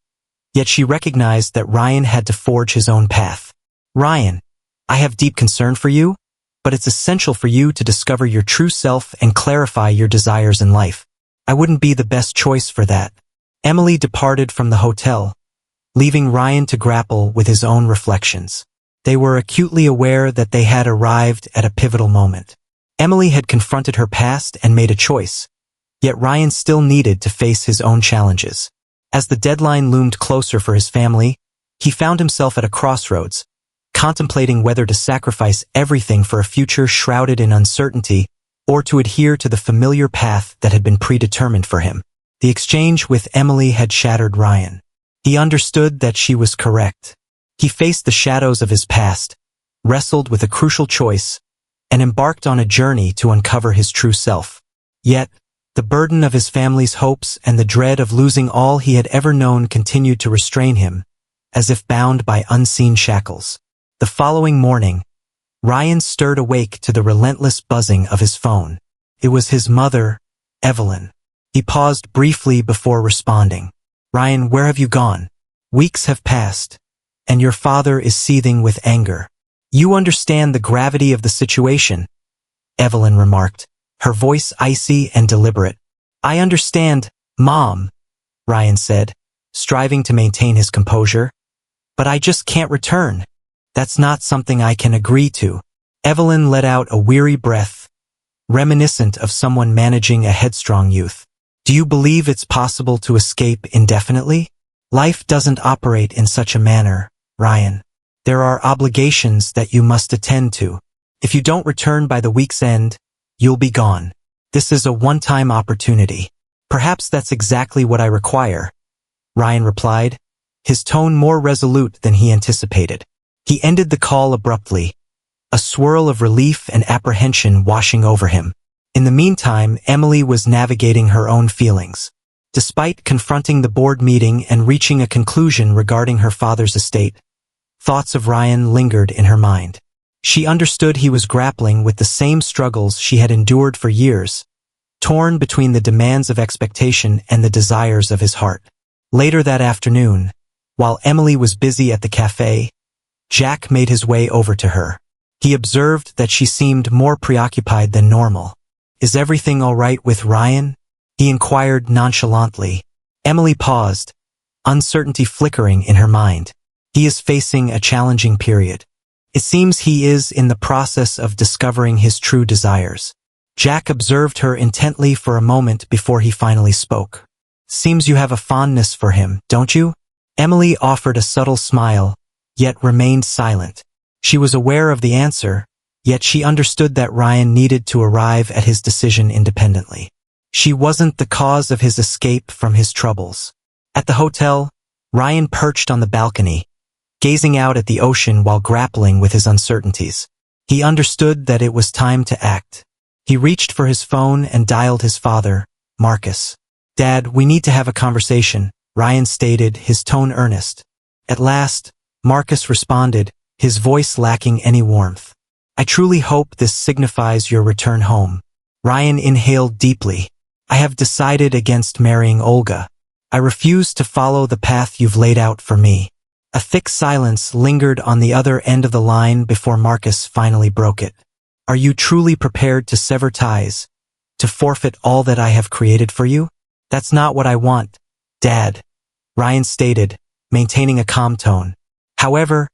yet she recognized that Ryan had to forge his own path. "Ryan, I have deep concern for you, but it's essential for you to discover your true self and clarify your desires in life. I wouldn't be the best choice for that." Emily departed from the hotel, leaving Ryan to grapple with his own reflections. They were acutely aware that they had arrived at a pivotal moment. Emily had confronted her past and made a choice, yet Ryan still needed to face his own challenges. As the deadline loomed closer for his family, he found himself at a crossroads, contemplating whether to sacrifice everything for a future shrouded in uncertainty or to adhere to the familiar path that had been predetermined for him. The exchange with Emily had shattered Ryan. He understood that she was correct. He faced the shadows of his past, wrestled with a crucial choice, and embarked on a journey to uncover his true self. Yet, The burden of his family's hopes and the dread of losing all he had ever known continued to restrain him, as if bound by unseen shackles. The following morning, Ryan stirred awake to the relentless buzzing of his phone. It was his mother, Evelyn. He paused briefly before responding. "Ryan, where have you gone? Weeks have passed, and your father is seething with anger. You understand the gravity of the situation," Evelyn remarked, her voice icy and deliberate. "I understand, Mom," Ryan said, striving to maintain his composure. "But I just can't return. That's not something I can agree to." Evelyn let out a weary breath, reminiscent of someone managing a headstrong youth. "Do you believe it's possible to escape indefinitely? Life doesn't operate in such a manner, Ryan. There are obligations that you must attend to. If you don't return by the week's end, you'll be gone. This is a one-time opportunity. Perhaps that's exactly what I require," Ryan replied, his tone more resolute than he anticipated. He ended the call abruptly, a swirl of relief and apprehension washing over him. In the meantime, Emily was navigating her own feelings. Despite confronting the board meeting and reaching a conclusion regarding her father's estate, thoughts of Ryan lingered in her mind. She understood he was grappling with the same struggles she had endured for years, torn between the demands of expectation and the desires of his heart. Later that afternoon, while Emily was busy at the cafe, Jack made his way over to her. He observed that she seemed more preoccupied than normal. "Is everything all right with Ryan?" he inquired nonchalantly. Emily paused, uncertainty flickering in her mind. "He is facing a challenging period. It seems he is in the process of discovering his true desires." Jack observed her intently for a moment before he finally spoke. "Seems you have a fondness for him, don't you?" Emily offered a subtle smile, yet remained silent. She was aware of the answer, yet she understood that Ryan needed to arrive at his decision independently. She wasn't the cause of his escape from his troubles. At the hotel, Ryan perched on the balcony, gazing out at the ocean while grappling with his uncertainties. He understood that it was time to act. He reached for his phone and dialed his father, Marcus. "Dad, we need to have a conversation," Ryan stated, his tone earnest. At last, Marcus responded, his voice lacking any warmth. "I truly hope this signifies your return home." Ryan inhaled deeply. "I have decided against marrying Olga. I refuse to follow the path you've laid out for me." A thick silence lingered on the other end of the line before Marcus finally broke it. "Are you truly prepared to sever ties, to forfeit all that I have created for you?" "That's not what I want, Dad," Ryan stated, maintaining a calm tone. "However,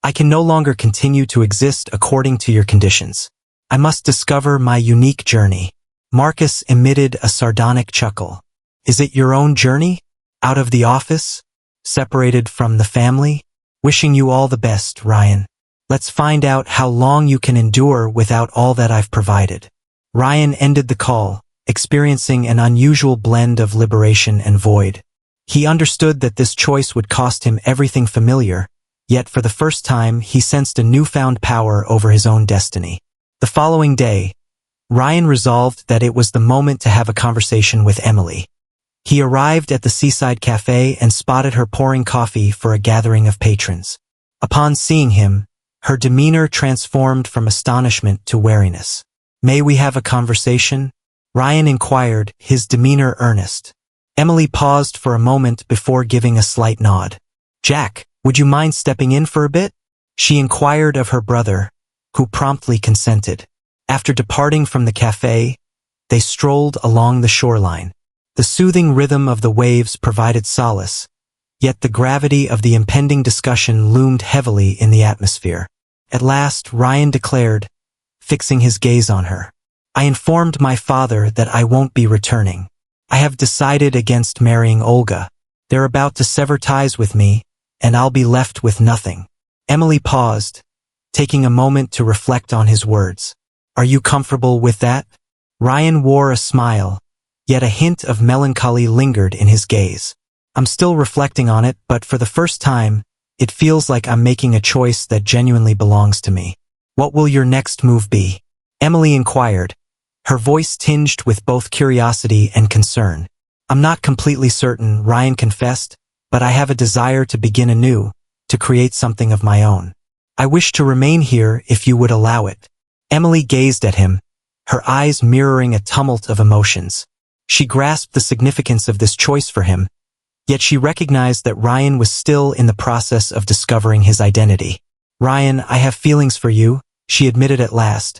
I can no longer continue to exist according to your conditions. I must discover my unique journey." Marcus emitted a sardonic chuckle. "Is it your own journey? Out of the office? Separated from the family? Wishing you all the best, Ryan. Let's find out how long you can endure without all that I've provided." Ryan ended the call, experiencing an unusual blend of liberation and void. He understood that this choice would cost him everything familiar, yet for the first time he sensed a newfound power over his own destiny. The following day, Ryan resolved that it was the moment to have a conversation with Emily. He arrived at the seaside cafe and spotted her pouring coffee for a gathering of patrons. Upon seeing him, her demeanor transformed from astonishment to wariness. "May we have a conversation?" Ryan inquired, his demeanor earnest. Emily paused for a moment before giving a slight nod. "Jack, would you mind stepping in for a bit?" she inquired of her brother, who promptly consented. After departing from the cafe, they strolled along the shoreline. The soothing rhythm of the waves provided solace, yet the gravity of the impending discussion loomed heavily in the atmosphere. At last, Ryan declared, fixing his gaze on her, "I informed my father that I won't be returning. I have decided against marrying Olga. They're about to sever ties with me, and I'll be left with nothing." Emily paused, taking a moment to reflect on his words. "Are you comfortable with that?" Ryan wore a smile, yet a hint of melancholy lingered in his gaze. "I'm still reflecting on it, but for the first time, it feels like I'm making a choice that genuinely belongs to me." "What will your next move be?" Emily inquired, her voice tinged with both curiosity and concern. "I'm not completely certain," Ryan confessed, "but I have a desire to begin anew, to create something of my own. I wish to remain here if you would allow it." Emily gazed at him, her eyes mirroring a tumult of emotions. She grasped the significance of this choice for him, yet she recognized that Ryan was still in the process of discovering his identity. "Ryan, I have feelings for you," she admitted at last,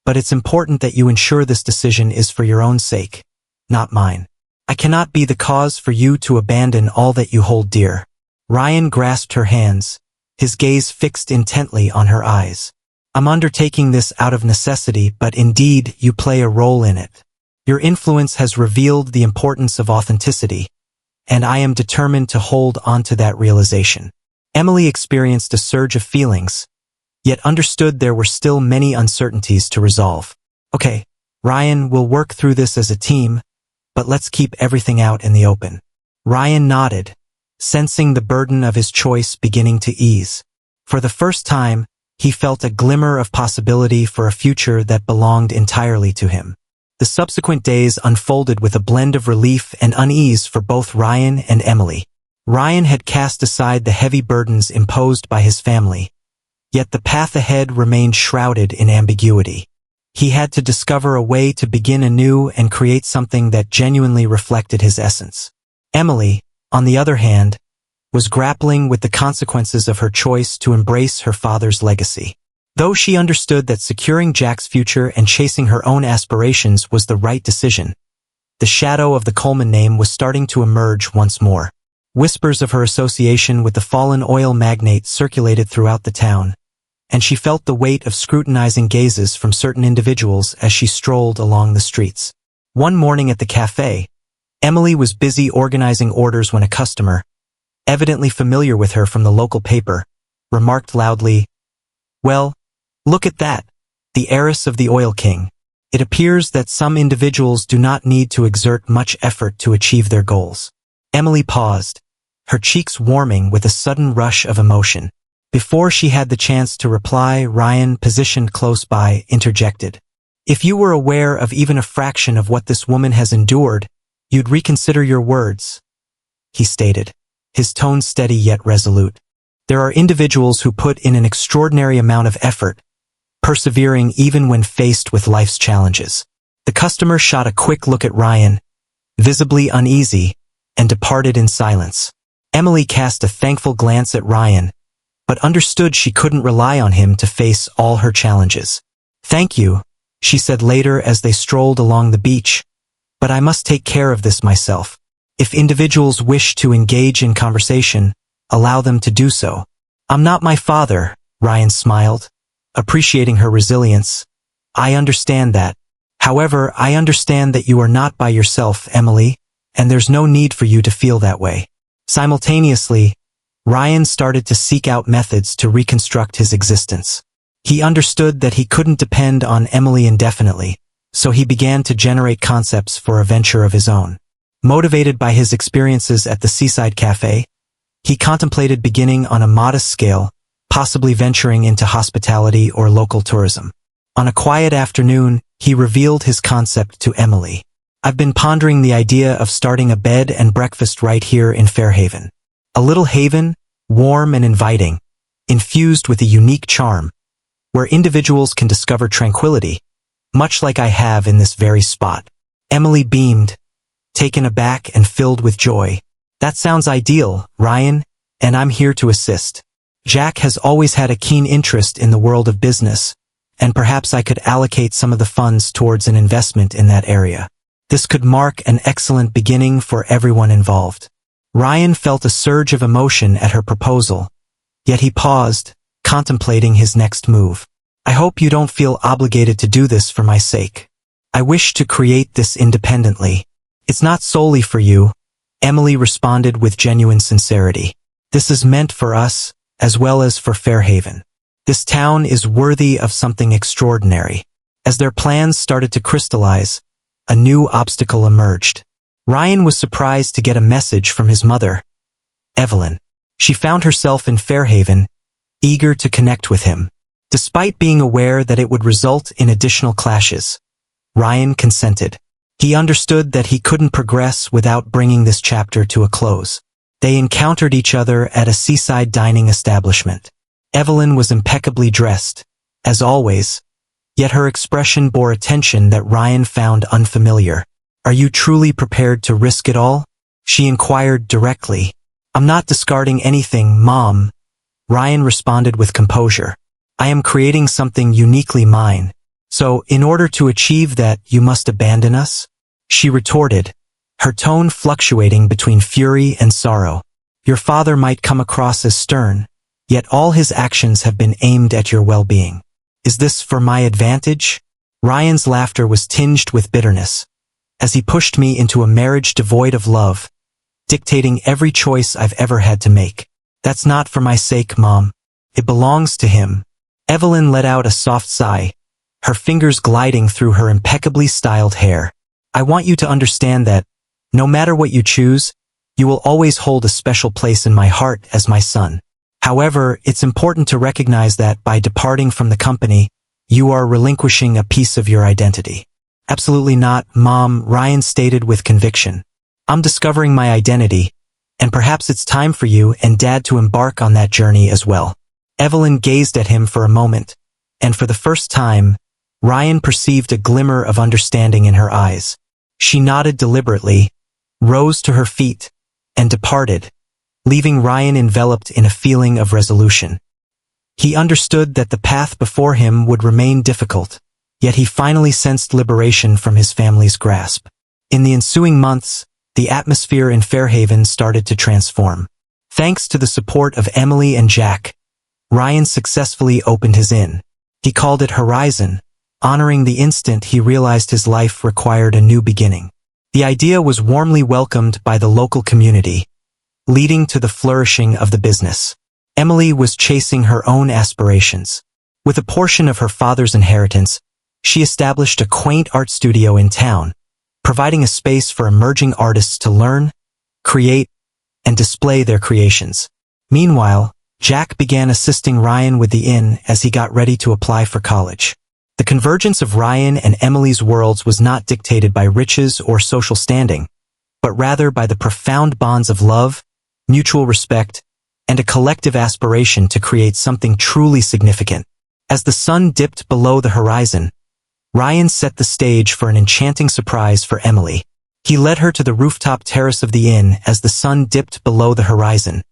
"but it's important that you ensure this decision is for your own sake, not mine. I cannot be the cause for you to abandon all that you hold dear." Ryan grasped her hands, his gaze fixed intently on her eyes. "I'm undertaking this out of necessity, but indeed you play a role in it. Your influence has revealed the importance of authenticity, and I am determined to hold on to that realization." Emily experienced a surge of feelings, yet understood there were still many uncertainties to resolve. "Okay, Ryan, we'll work through this as a team, but let's keep everything out in the open." Ryan nodded, sensing the burden of his choice beginning to ease. For the first time, he felt a glimmer of possibility for a future that belonged entirely to him. The subsequent days unfolded with a blend of relief and unease for both Ryan and Emily. Ryan had cast aside the heavy burdens imposed by his family, yet the path ahead remained shrouded in ambiguity. He had to discover a way to begin anew and create something that genuinely reflected his essence. Emily, on the other hand, was grappling with the consequences of her choice to embrace her father's legacy. Though she understood that securing Jack's future and chasing her own aspirations was the right decision, the shadow of the Coleman name was starting to emerge once more. Whispers of her association with the fallen oil magnate circulated throughout the town, and she felt the weight of scrutinizing gazes from certain individuals as she strolled along the streets. One morning at the cafe, Emily was busy organizing orders when a customer, evidently familiar with her from the local paper, remarked loudly, "Well, look at that, the heiress of the Oil King. It appears that some individuals do not need to exert much effort to achieve their goals." Emily paused, her cheeks warming with a sudden rush of emotion. Before she had the chance to reply, Ryan, positioned close by, interjected, "If you were aware of even a fraction of what this woman has endured, you'd reconsider your words," he stated, his tone steady yet resolute. "There are individuals who put in an extraordinary amount of effort, persevering even when faced with life's challenges." The customer shot a quick look at Ryan, visibly uneasy, and departed in silence. Emily cast a thankful glance at Ryan, but understood she couldn't rely on him to face all her challenges. "Thank you," she said later as they strolled along the beach, "but I must take care of this myself. If individuals wish to engage in conversation, allow them to do so." "I'm not my father," Ryan smiled, appreciating her resilience. "I understand that. However, I understand that you are not by yourself, Emily, and there's no need for you to feel that way." Simultaneously, Ryan started to seek out methods to reconstruct his existence. He understood that he couldn't depend on Emily indefinitely, so he began to generate concepts for a venture of his own. Motivated by his experiences at the seaside cafe, he contemplated beginning on a modest scale, possibly venturing into hospitality or local tourism. On a quiet afternoon, he revealed his concept to Emily. "I've been pondering the idea of starting a bed and breakfast right here in Fairhaven. A little haven, warm and inviting, infused with a unique charm, where individuals can discover tranquility, much like I have in this very spot." Emily beamed, taken aback and filled with joy. "That sounds ideal, Ryan, and I'm here to assist. Jack has always had a keen interest in the world of business, and perhaps I could allocate some of the funds towards an investment in that area. This could mark an excellent beginning for everyone involved." Ryan felt a surge of emotion at her proposal, yet he paused, contemplating his next move. "I hope you don't feel obligated to do this for my sake. I wish to create this independently. It's not solely for you," Emily responded with genuine sincerity. "This is meant for us, as well as for Fairhaven. This town is worthy of something extraordinary." As their plans started to crystallize, a new obstacle emerged. Ryan was surprised to get a message from his mother, Evelyn. She found herself in Fairhaven, eager to connect with him. Despite being aware that it would result in additional clashes, Ryan consented. He understood that he couldn't progress without bringing this chapter to a close. They encountered each other at a seaside dining establishment. Evelyn was impeccably dressed, as always, yet her expression bore a tension that Ryan found unfamiliar. "Are you truly prepared to risk it all?" she inquired directly. "I'm not discarding anything, Mom," Ryan responded with composure. "I am creating something uniquely mine. So, in order to achieve that, you must abandon us?" she retorted, her tone fluctuating between fury and sorrow. "Your father might come across as stern, yet all his actions have been aimed at your well-being. Is this for my advantage?" Ryan's laughter was tinged with bitterness, as he pushed me into a marriage devoid of love, dictating every choice I've ever had to make. "That's not for my sake, Mom. It belongs to him." Evelyn let out a soft sigh, her fingers gliding through her impeccably styled hair. "I want you to understand that, no matter what you choose, you will always hold a special place in my heart as my son. However, it's important to recognize that by departing from the company, you are relinquishing a piece of your identity." "Absolutely not, Mom," Ryan stated with conviction. "I'm discovering my identity, and perhaps it's time for you and Dad to embark on that journey as well." Evelyn gazed at him for a moment, and for the first time, Ryan perceived a glimmer of understanding in her eyes. She nodded deliberately, rose to her feet, and departed, leaving Ryan enveloped in a feeling of resolution. He understood that the path before him would remain difficult, yet he finally sensed liberation from his family's grasp. In the ensuing months, the atmosphere in Fairhaven started to transform. Thanks to the support of Emily and Jack, Ryan successfully opened his inn. He called it Horizon, honoring the instant he realized his life required a new beginning. The idea was warmly welcomed by the local community, leading to the flourishing of the business. Emily was chasing her own aspirations. With a portion of her father's inheritance, she established a quaint art studio in town, providing a space for emerging artists to learn, create, and display their creations. Meanwhile, Jack began assisting Ryan with the inn as he got ready to apply for college. The convergence of Ryan and Emily's worlds was not dictated by riches or social standing, but rather by the profound bonds of love, mutual respect, and a collective aspiration to create something truly significant. As the sun dipped below the horizon, Ryan set the stage for an enchanting surprise for Emily. He led her to the rooftop terrace of the inn as the sun dipped below the horizon,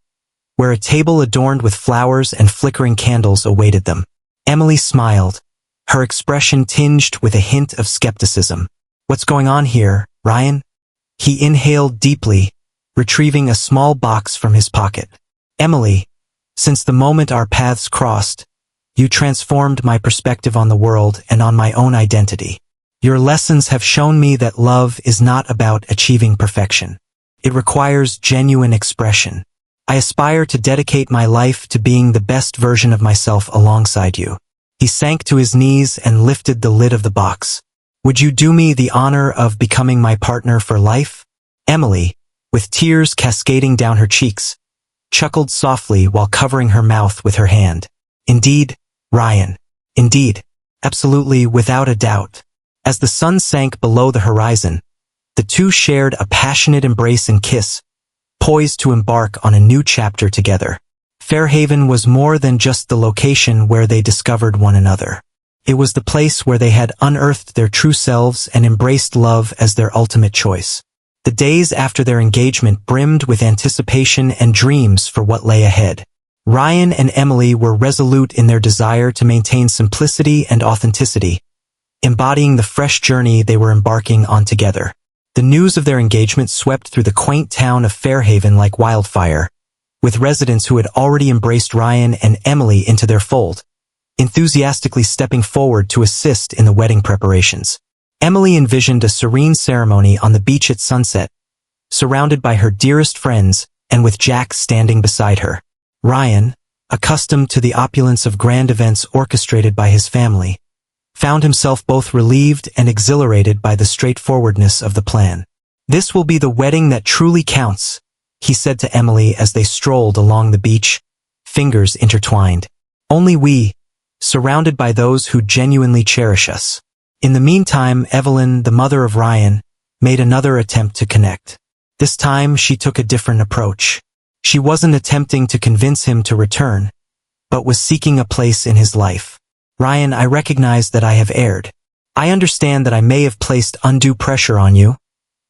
where a table adorned with flowers and flickering candles awaited them. Emily smiled, her expression tinged with a hint of skepticism. "What's going on here, Ryan?" He inhaled deeply, retrieving a small box from his pocket. "Emily, since the moment our paths crossed, you transformed my perspective on the world and on my own identity. Your lessons have shown me that love is not about achieving perfection. It requires genuine expression. I aspire to dedicate my life to being the best version of myself alongside you." He sank to his knees and lifted the lid of the box. "Would you do me the honor of becoming my partner for life?" Emily, with tears cascading down her cheeks, chuckled softly while covering her mouth with her hand. "Indeed, Ryan. Indeed. Absolutely, without a doubt." As the sun sank below the horizon, the two shared a passionate embrace and kiss, poised to embark on a new chapter together. Fairhaven was more than just the location where they discovered one another. It was the place where they had unearthed their true selves and embraced love as their ultimate choice. The days after their engagement brimmed with anticipation and dreams for what lay ahead. Ryan and Emily were resolute in their desire to maintain simplicity and authenticity, embodying the fresh journey they were embarking on together. The news of their engagement swept through the quaint town of Fairhaven like wildfire, with residents who had already embraced Ryan and Emily into their fold, enthusiastically stepping forward to assist in the wedding preparations. Emily envisioned a serene ceremony on the beach at sunset, surrounded by her dearest friends and with Jack standing beside her. Ryan, accustomed to the opulence of grand events orchestrated by his family, found himself both relieved and exhilarated by the straightforwardness of the plan. "This will be the wedding that truly counts," he said to Emily as they strolled along the beach, fingers intertwined. "Only we, surrounded by those who genuinely cherish us." In the meantime, Evelyn, the mother of Ryan, made another attempt to connect. This time, she took a different approach. She wasn't attempting to convince him to return, but was seeking a place in his life. Ryan, I recognize that I have erred. I understand that I may have placed undue pressure on you,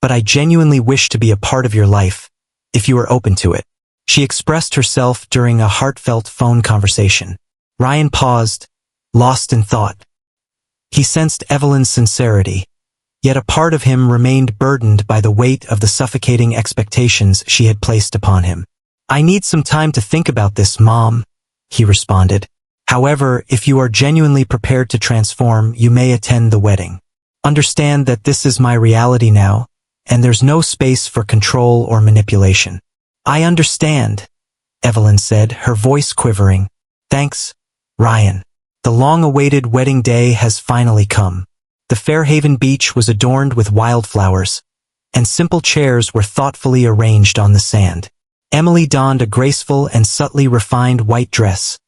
but I genuinely wish to be a part of your life, if you are open to it. She expressed herself during a heartfelt phone conversation. Ryan paused, lost in thought. He sensed Evelyn's sincerity, yet a part of him remained burdened by the weight of the suffocating expectations she had placed upon him. I need some time to think about this, Mom, he responded. However, if you are genuinely prepared to transform, you may attend the wedding. Understand that this is my reality now, and there's no space for control or manipulation. I understand, Evelyn said, her voice quivering. Thanks, Ryan. The long-awaited wedding day has finally come. The Fairhaven beach was adorned with wildflowers, and simple chairs were thoughtfully arranged on the sand. Emily donned a graceful and subtly refined white dress,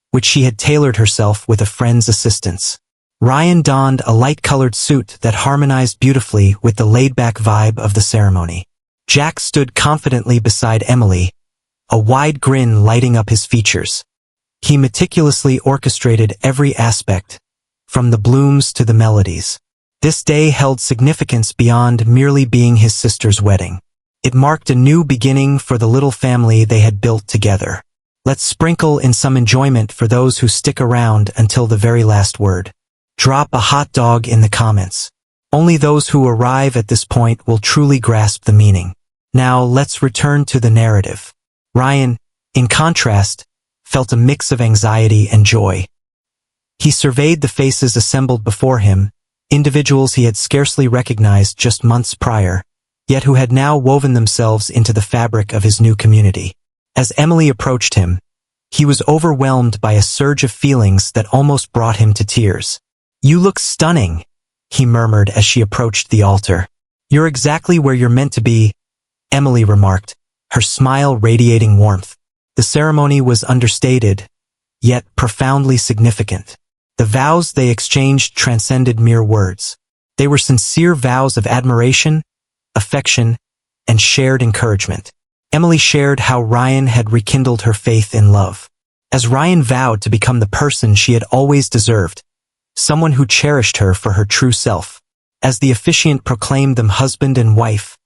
which she had tailored herself with a friend's assistance. Ryan donned a light-colored suit that harmonized beautifully with the laid-back vibe of the ceremony. Jack stood confidently beside Emily, a wide grin lighting up his features. He meticulously orchestrated every aspect, from the blooms to the melodies. This day held significance beyond merely being his sister's wedding. It marked a new beginning for the little family they had built together. Let's sprinkle in some enjoyment for those who stick around until the very last word. Drop a hot dog in the comments. Only those who arrive at this point will truly grasp the meaning. Now let's return to the narrative. Ryan, in contrast, felt a mix of anxiety and joy. He surveyed the faces assembled before him, individuals he had scarcely recognized just months prior, yet who had now woven themselves into the fabric of his new community. As Emily approached him, he was overwhelmed by a surge of feelings that almost brought him to tears. You look stunning, he murmured as she approached the altar. You're exactly where you're meant to be, Emily remarked, her smile radiating warmth. The ceremony was understated, yet profoundly significant. The vows they exchanged transcended mere words. They were sincere vows of admiration, affection, and shared encouragement. Emily shared how Ryan had rekindled her faith in love. As Ryan vowed to become the person she had always deserved, someone who cherished her for her true self. As the officiant proclaimed them husband and wife,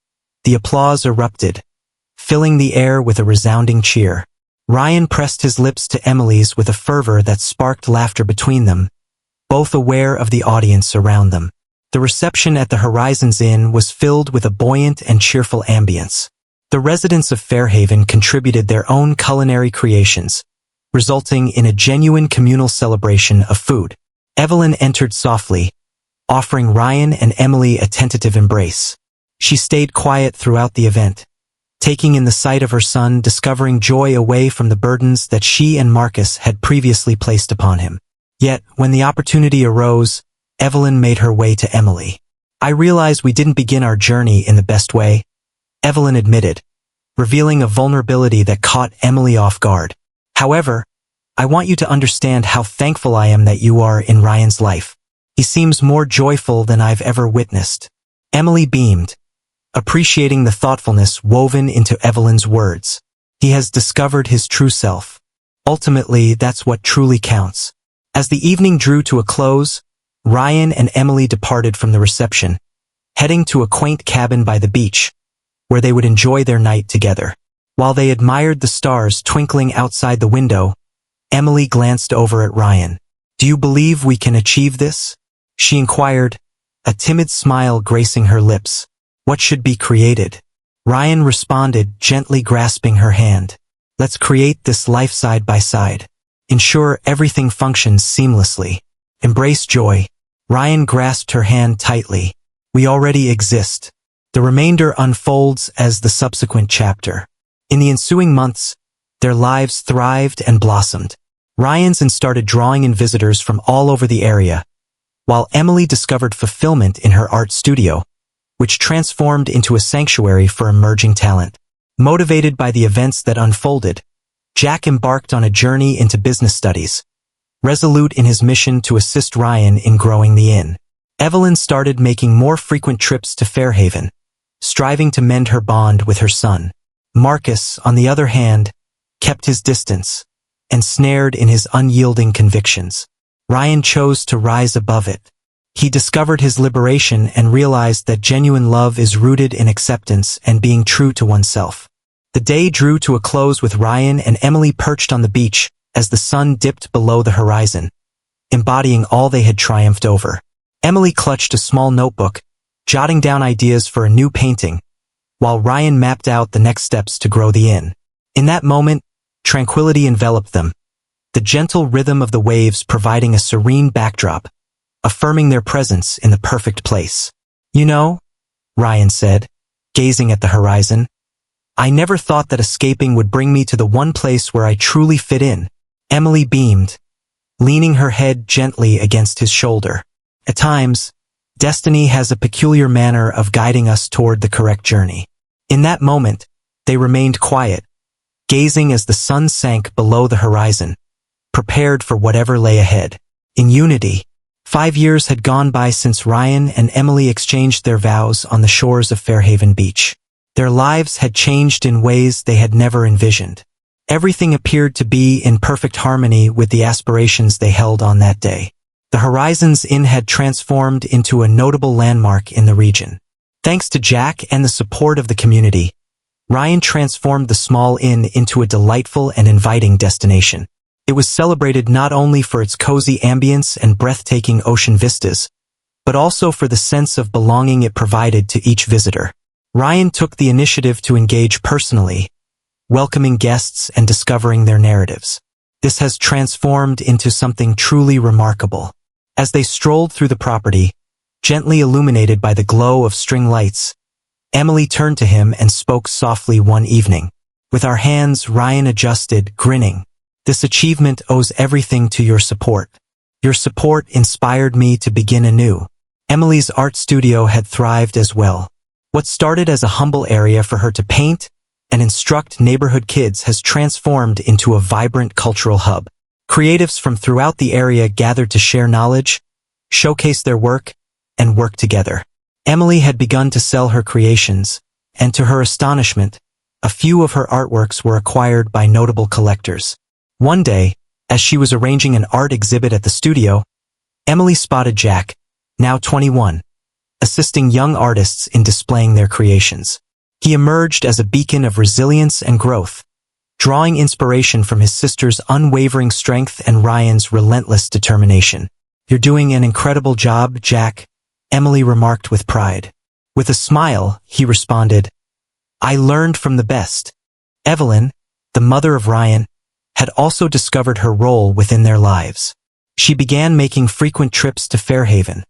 the applause erupted, filling the air with a resounding cheer. Ryan pressed his lips to Emily's with a fervor that sparked laughter between them, both aware of the audience around them. The reception at the Horizons Inn was filled with a buoyant and cheerful ambience. The residents of Fairhaven contributed their own culinary creations, resulting in a genuine communal celebration of food. Evelyn entered softly, offering Ryan and Emily a tentative embrace. She stayed quiet throughout the event, taking in the sight of her son, discovering joy away from the burdens that she and Marcus had previously placed upon him. Yet, when the opportunity arose, Evelyn made her way to Emily. I realize we didn't begin our journey in the best way, Evelyn admitted, revealing a vulnerability that caught Emily off guard. However, I want you to understand how thankful I am that you are in Ryan's life. He seems more joyful than I've ever witnessed. Emily beamed, appreciating the thoughtfulness woven into Evelyn's words. He has discovered his true self. Ultimately, that's what truly counts. As the evening drew to a close, Ryan and Emily departed from the reception, heading to a quaint cabin by the beach, where they would enjoy their night together. While they admired the stars twinkling outside the window, Emily glanced over at Ryan. Do you believe we can achieve this? She inquired, a timid smile gracing her lips. What should be created? Ryan responded, gently grasping her hand. Let's create this life side by side. Ensure everything functions seamlessly. Embrace joy. Ryan grasped her hand tightly. We already exist. The remainder unfolds as the subsequent chapter. In the ensuing months, their lives thrived and blossomed. Ryan's and started drawing in visitors from all over the area, while Emily discovered fulfillment in her art studio, which transformed into a sanctuary for emerging talent. Motivated by the events that unfolded, Jack embarked on a journey into business studies, resolute in his mission to assist Ryan in growing the inn. Evelyn started making more frequent trips to Fairhaven, striving to mend her bond with her son. Marcus, on the other hand, kept his distance, ensnared in his unyielding convictions. Ryan chose to rise above it. He discovered his liberation and realized that genuine love is rooted in acceptance and being true to oneself. The day drew to a close with Ryan and Emily perched on the beach as the sun dipped below the horizon, embodying all they had triumphed over. Emily clutched a small notebook, jotting down ideas for a new painting, while Ryan mapped out the next steps to grow the inn. In that moment, tranquility enveloped them, the gentle rhythm of the waves providing a serene backdrop, affirming their presence in the perfect place. "You know," Ryan said, gazing at the horizon, "I never thought that escaping would bring me to the one place where I truly fit in." Emily beamed, leaning her head gently against his shoulder. At times, destiny has a peculiar manner of guiding us toward the correct journey. In that moment, they remained quiet, gazing as the sun sank below the horizon, prepared for whatever lay ahead. In unity, 5 years had gone by since Ryan and Emily exchanged their vows on the shores of Fairhaven Beach. Their lives had changed in ways they had never envisioned. Everything appeared to be in perfect harmony with the aspirations they held on that day. The Horizons Inn had transformed into a notable landmark in the region. Thanks to Jack and the support of the community, Ryan transformed the small inn into a delightful and inviting destination. It was celebrated not only for its cozy ambience and breathtaking ocean vistas, but also for the sense of belonging it provided to each visitor. Ryan took the initiative to engage personally, welcoming guests and discovering their narratives. This has transformed into something truly remarkable. As they strolled through the property, gently illuminated by the glow of string lights, Emily turned to him and spoke softly one evening. With our hands, Ryan adjusted, grinning. "This achievement owes everything to your support. Your support inspired me to begin anew." Emily's art studio had thrived as well. What started as a humble area for her to paint and instruct neighborhood kids has transformed into a vibrant cultural hub. Creatives from throughout the area gathered to share knowledge, showcase their work, and work together. Emily had begun to sell her creations, and to her astonishment, a few of her artworks were acquired by notable collectors. One day, as she was arranging an art exhibit at the studio, Emily spotted Jack, now 21, assisting young artists in displaying their creations. He emerged as a beacon of resilience and growth, drawing inspiration from his sister's unwavering strength and Ryan's relentless determination. "You're doing an incredible job, Jack," Emily remarked with pride. With a smile, he responded, "I learned from the best." Evelyn, the mother of Ryan, had also discovered her role within their lives. She began making frequent trips to Fairhaven,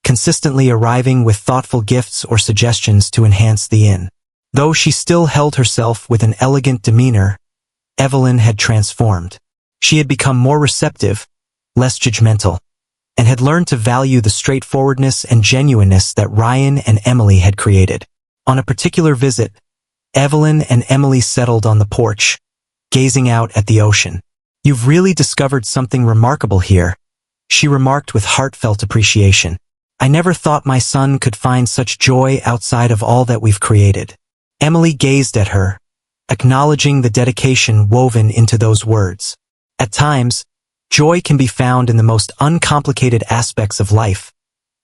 consistently arriving with thoughtful gifts or suggestions to enhance the inn. Though she still held herself with an elegant demeanor, Evelyn had transformed. She had become more receptive, less judgmental, and had learned to value the straightforwardness and genuineness that Ryan and Emily had created. On a particular visit, Evelyn and Emily settled on the porch, gazing out at the ocean. "You've really discovered something remarkable here," she remarked with heartfelt appreciation. "I never thought my son could find such joy outside of all that we've created." Emily gazed at her, acknowledging the dedication woven into those words. At times, joy can be found in the most uncomplicated aspects of life,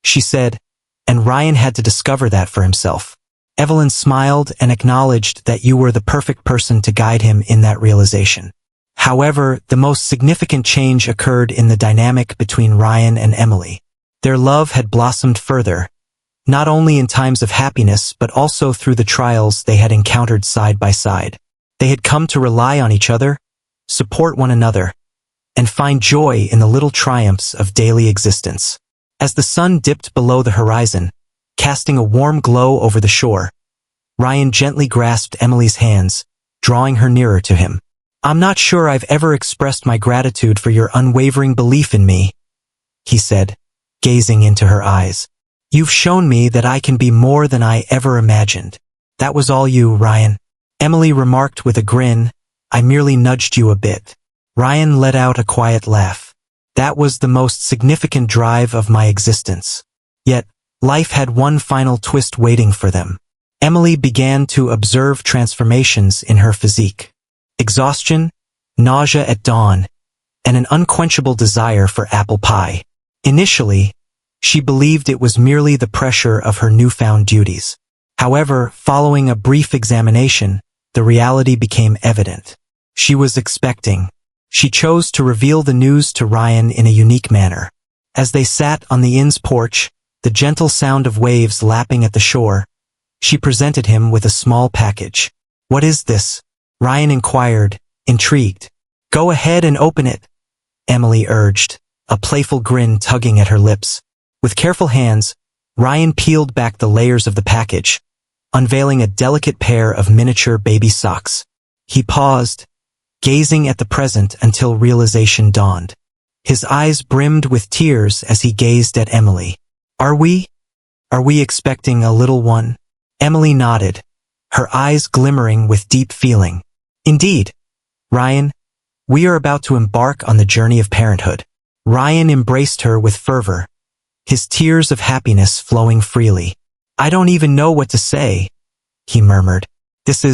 she said, and Ryan had to discover that for himself. Evelyn smiled and acknowledged that you were the perfect person to guide him in that realization. However, the most significant change occurred in the dynamic between Ryan and Emily. Their love had blossomed further, not only in times of happiness but also through the trials they had encountered side by side. They had come to rely on each other, support one another, and find joy in the little triumphs of daily existence. As the sun dipped below the horizon, casting a warm glow over the shore, Ryan gently grasped Emily's hands, drawing her nearer to him. "I'm not sure I've ever expressed my gratitude for your unwavering belief in me," he said, gazing into her eyes. "You've shown me that I can be more than I ever imagined." "That was all you, Ryan," Emily remarked with a grin. "I merely nudged you a bit." Ryan let out a quiet laugh. "That was the most significant drive of my existence." Yet, life had one final twist waiting for them. Emily began to observe transformations in her physique. Exhaustion, nausea at dawn, and an unquenchable desire for apple pie. Initially, she believed it was merely the pressure of her newfound duties. However, following a brief examination, the reality became evident. She was expecting. She chose to reveal the news to Ryan in a unique manner. As they sat on the inn's porch, the gentle sound of waves lapping at the shore, she presented him with a small package. "What is this?" Ryan inquired, intrigued. "Go ahead and open it," Emily urged, a playful grin tugging at her lips. With careful hands, Ryan peeled back the layers of the package, unveiling a delicate pair of miniature baby socks. He paused, gazing at the present until realization dawned. His eyes brimmed with tears as he gazed at Emily. Are we expecting a little one?" Emily nodded, her eyes glimmering with deep feeling. "Indeed, Ryan, we are about to embark on the journey of parenthood." Ryan embraced her with fervor, his tears of happiness flowing freely. "I don't even know what to say," he murmured. This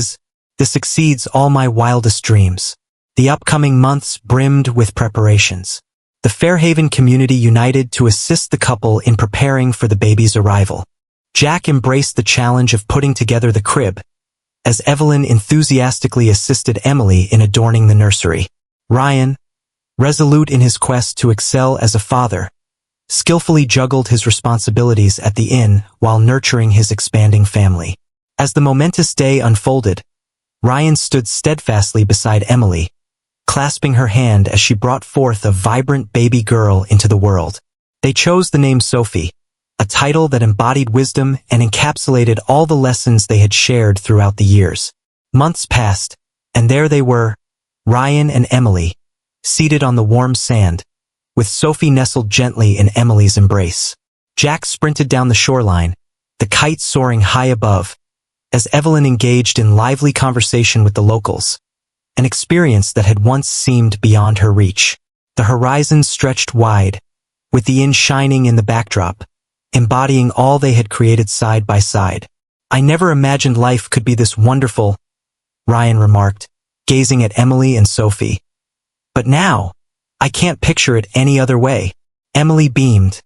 exceeds all my wildest dreams." The upcoming months brimmed with preparations. The Fairhaven community united to assist the couple in preparing for the baby's arrival. Jack embraced the challenge of putting together the crib, as Evelyn enthusiastically assisted Emily in adorning the nursery. Ryan, resolute in his quest to excel as a father, skillfully juggled his responsibilities at the inn while nurturing his expanding family. As the momentous day unfolded, Ryan stood steadfastly beside Emily, clasping her hand as she brought forth a vibrant baby girl into the world. They chose the name Sophie, a title that embodied wisdom and encapsulated all the lessons they had shared throughout the years. Months passed, and there they were, Ryan and Emily, seated on the warm sand, with Sophie nestled gently in Emily's embrace. Jack sprinted down the shoreline, the kite soaring high above, as Evelyn engaged in lively conversation with the locals, an experience that had once seemed beyond her reach. The horizon stretched wide, with the inn shining in the backdrop, embodying all they had created side by side. "I never imagined life could be this wonderful," Ryan remarked, gazing at Emily and Sophie. "But now, I can't picture it any other way." Emily beamed,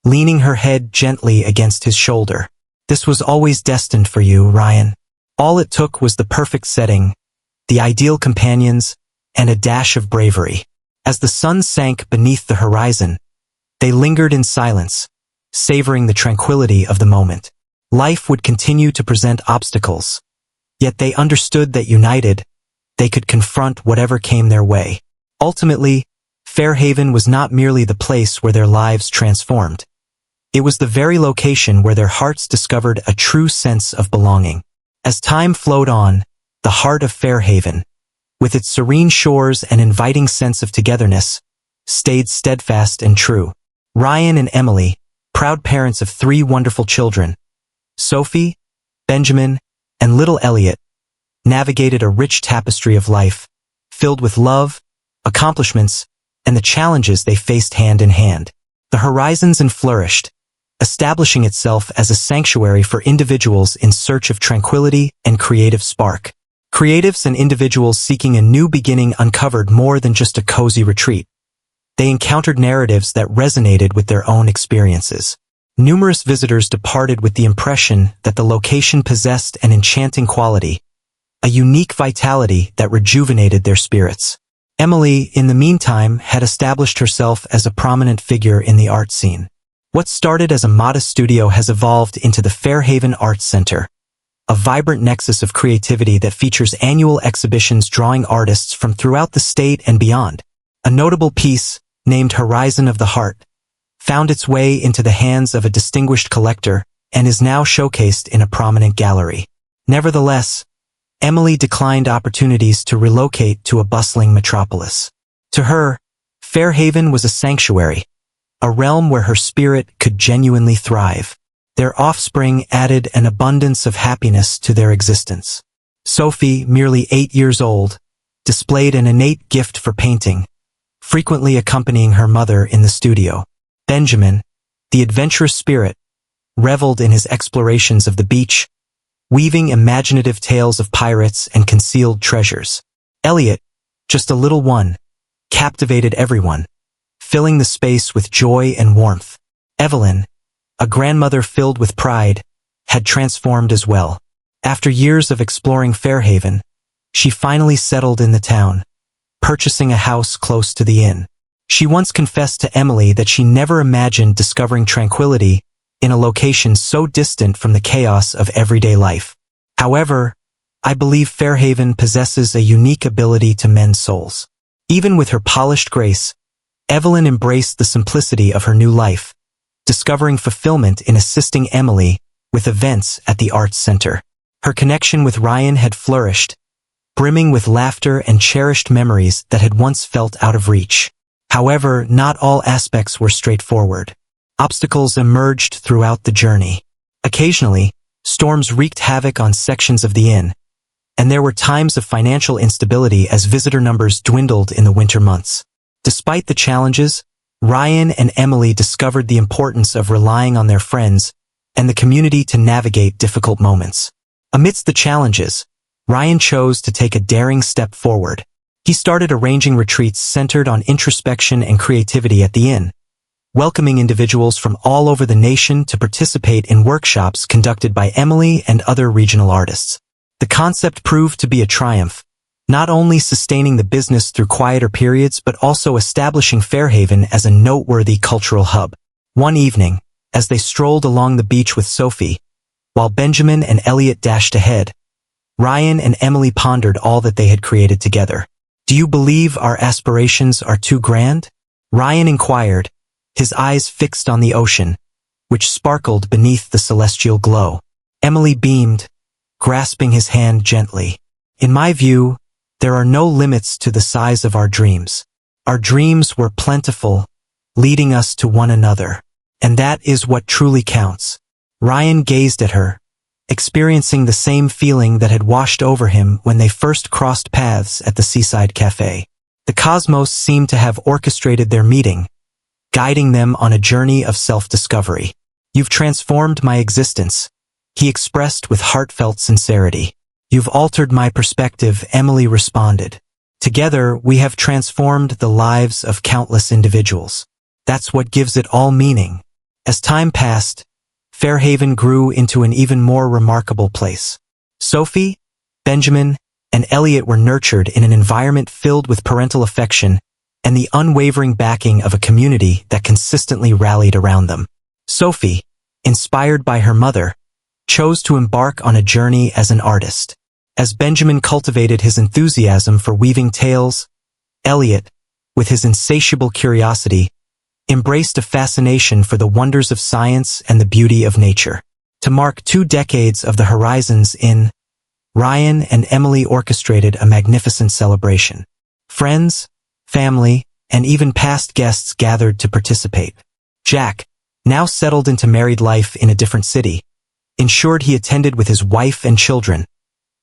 leaning her head gently against his shoulder. "This was always destined for you, Ryan. All it took was the perfect setting, the ideal companions, and a dash of bravery." As the sun sank beneath the horizon, they lingered in silence, savoring the tranquility of the moment. Life would continue to present obstacles, yet they understood that united, they could confront whatever came their way. Ultimately, Fairhaven was not merely the place where their lives transformed. It was the very location where their hearts discovered a true sense of belonging. As time flowed on, the heart of Fairhaven, with its serene shores and inviting sense of togetherness, stayed steadfast and true. Ryan and Emily, proud parents of 3 wonderful children, Sophie, Benjamin, and little Elliot, navigated a rich tapestry of life, filled with love, accomplishments, and the challenges they faced hand in hand. The horizons flourished, establishing itself as a sanctuary for individuals in search of tranquility and creative spark. Creatives and individuals seeking a new beginning uncovered more than just a cozy retreat. They encountered narratives that resonated with their own experiences. Numerous visitors departed with the impression that the location possessed an enchanting quality, a unique vitality that rejuvenated their spirits. Emily, in the meantime, had established herself as a prominent figure in the art scene. What started as a modest studio has evolved into the Fairhaven Arts Center, a vibrant nexus of creativity that features annual exhibitions drawing artists from throughout the state and beyond. A notable piece, named Horizon of the Heart, found its way into the hands of a distinguished collector and is now showcased in a prominent gallery. Nevertheless, Emily declined opportunities to relocate to a bustling metropolis. To her, Fairhaven was a sanctuary, a realm where her spirit could genuinely thrive. Their offspring added an abundance of happiness to their existence. Sophie, merely 8 years old, displayed an innate gift for painting, frequently accompanying her mother in the studio. Benjamin, the adventurous spirit, reveled in his explorations of the beach, weaving imaginative tales of pirates and concealed treasures. Elliot, just a little one, captivated everyone, filling the space with joy and warmth. Evelyn, a grandmother filled with pride, had transformed as well. After years of exploring Fairhaven, she finally settled in the town, purchasing a house close to the inn. She once confessed to Emily that she never imagined discovering tranquility in a location so distant from the chaos of everyday life. However, I believe Fairhaven possesses a unique ability to mend souls. Even with her polished grace, Evelyn embraced the simplicity of her new life, discovering fulfillment in assisting Emily with events at the Arts Center. Her connection with Ryan had flourished, brimming with laughter and cherished memories that had once felt out of reach. However, not all aspects were straightforward. Obstacles emerged throughout the journey. Occasionally, storms wreaked havoc on sections of the inn, and there were times of financial instability as visitor numbers dwindled in the winter months. Despite the challenges, Ryan and Emily discovered the importance of relying on their friends and the community to navigate difficult moments. Amidst the challenges, Ryan chose to take a daring step forward. He started arranging retreats centered on introspection and creativity at the inn, welcoming individuals from all over the nation to participate in workshops conducted by Emily and other regional artists. The concept proved to be a triumph, not only sustaining the business through quieter periods but also establishing Fairhaven as a noteworthy cultural hub. One evening, as they strolled along the beach with Sophie, while Benjamin and Elliot dashed ahead, Ryan and Emily pondered all that they had created together. "Do you believe our aspirations are too grand?" Ryan inquired, his eyes fixed on the ocean, which sparkled beneath the celestial glow. Emily beamed, grasping his hand gently. "In my view, there are no limits to the size of our dreams. Our dreams were plentiful, leading us to one another. And that is what truly counts." Ryan gazed at her, experiencing the same feeling that had washed over him when they first crossed paths at the seaside cafe. The cosmos seemed to have orchestrated their meeting, guiding them on a journey of self-discovery. "You've transformed my existence," he expressed with heartfelt sincerity. "You've altered my perspective," Emily responded. "Together, we have transformed the lives of countless individuals. That's what gives it all meaning." As time passed, Fairhaven grew into an even more remarkable place. Sophie, Benjamin, and Elliot were nurtured in an environment filled with parental affection and the unwavering backing of a community that consistently rallied around them. Sophie, inspired by her mother, chose to embark on a journey as an artist. As Benjamin cultivated his enthusiasm for weaving tales, Elliot, with his insatiable curiosity, embraced a fascination for the wonders of science and the beauty of nature. To mark 2 decades of the Horizons Inn, Ryan and Emily orchestrated a magnificent celebration. Friends, family, and even past guests gathered to participate. Jack, now settled into married life in a different city, ensured he attended with his wife and children,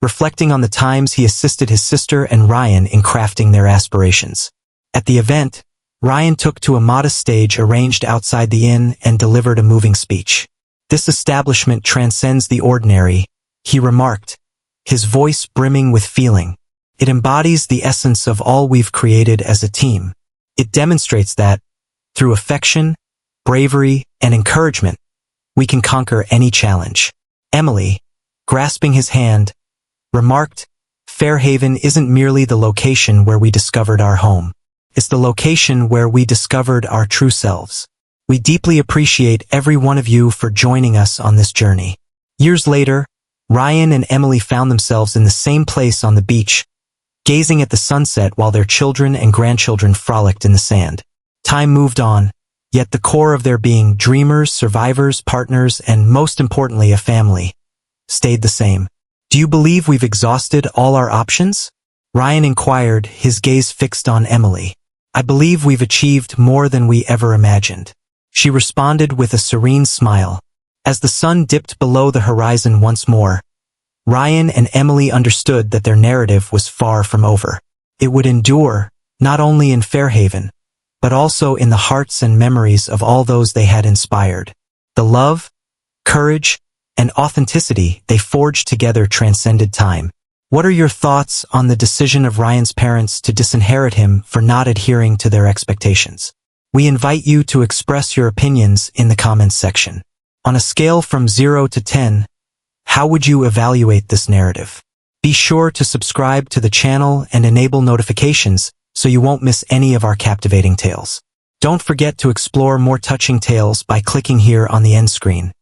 reflecting on the times he assisted his sister and Ryan in crafting their aspirations. At the event, Ryan took to a modest stage arranged outside the inn and delivered a moving speech. "This establishment transcends the ordinary," he remarked, his voice brimming with feeling. "It embodies the essence of all we've created as a team. It demonstrates that, through affection, bravery, and encouragement, we can conquer any challenge." Emily, grasping his hand, remarked, "Fairhaven isn't merely the location where we discovered our home. It's the location where we discovered our true selves. We deeply appreciate every one of you for joining us on this journey." Years later, Ryan and Emily found themselves in the same place on the beach, gazing at the sunset while their children and grandchildren frolicked in the sand. Time moved on, yet the core of their being, dreamers, survivors, partners, and most importantly, a family, stayed the same. "Do you believe we've exhausted all our options?" Ryan inquired, his gaze fixed on Emily. "I believe we've achieved more than we ever imagined," she responded with a serene smile. As the sun dipped below the horizon once more, Ryan and Emily understood that their narrative was far from over. It would endure, not only in Fairhaven, but also in the hearts and memories of all those they had inspired. The love, courage, and authenticity they forged together transcended time. What are your thoughts on the decision of Ryan's parents to disinherit him for not adhering to their expectations? We invite you to express your opinions in the comments section. On a scale from 0 to 10, how would you evaluate this narrative? Be sure to subscribe to the channel and enable notifications so you won't miss any of our captivating tales. Don't forget to explore more touching tales by clicking here on the end screen.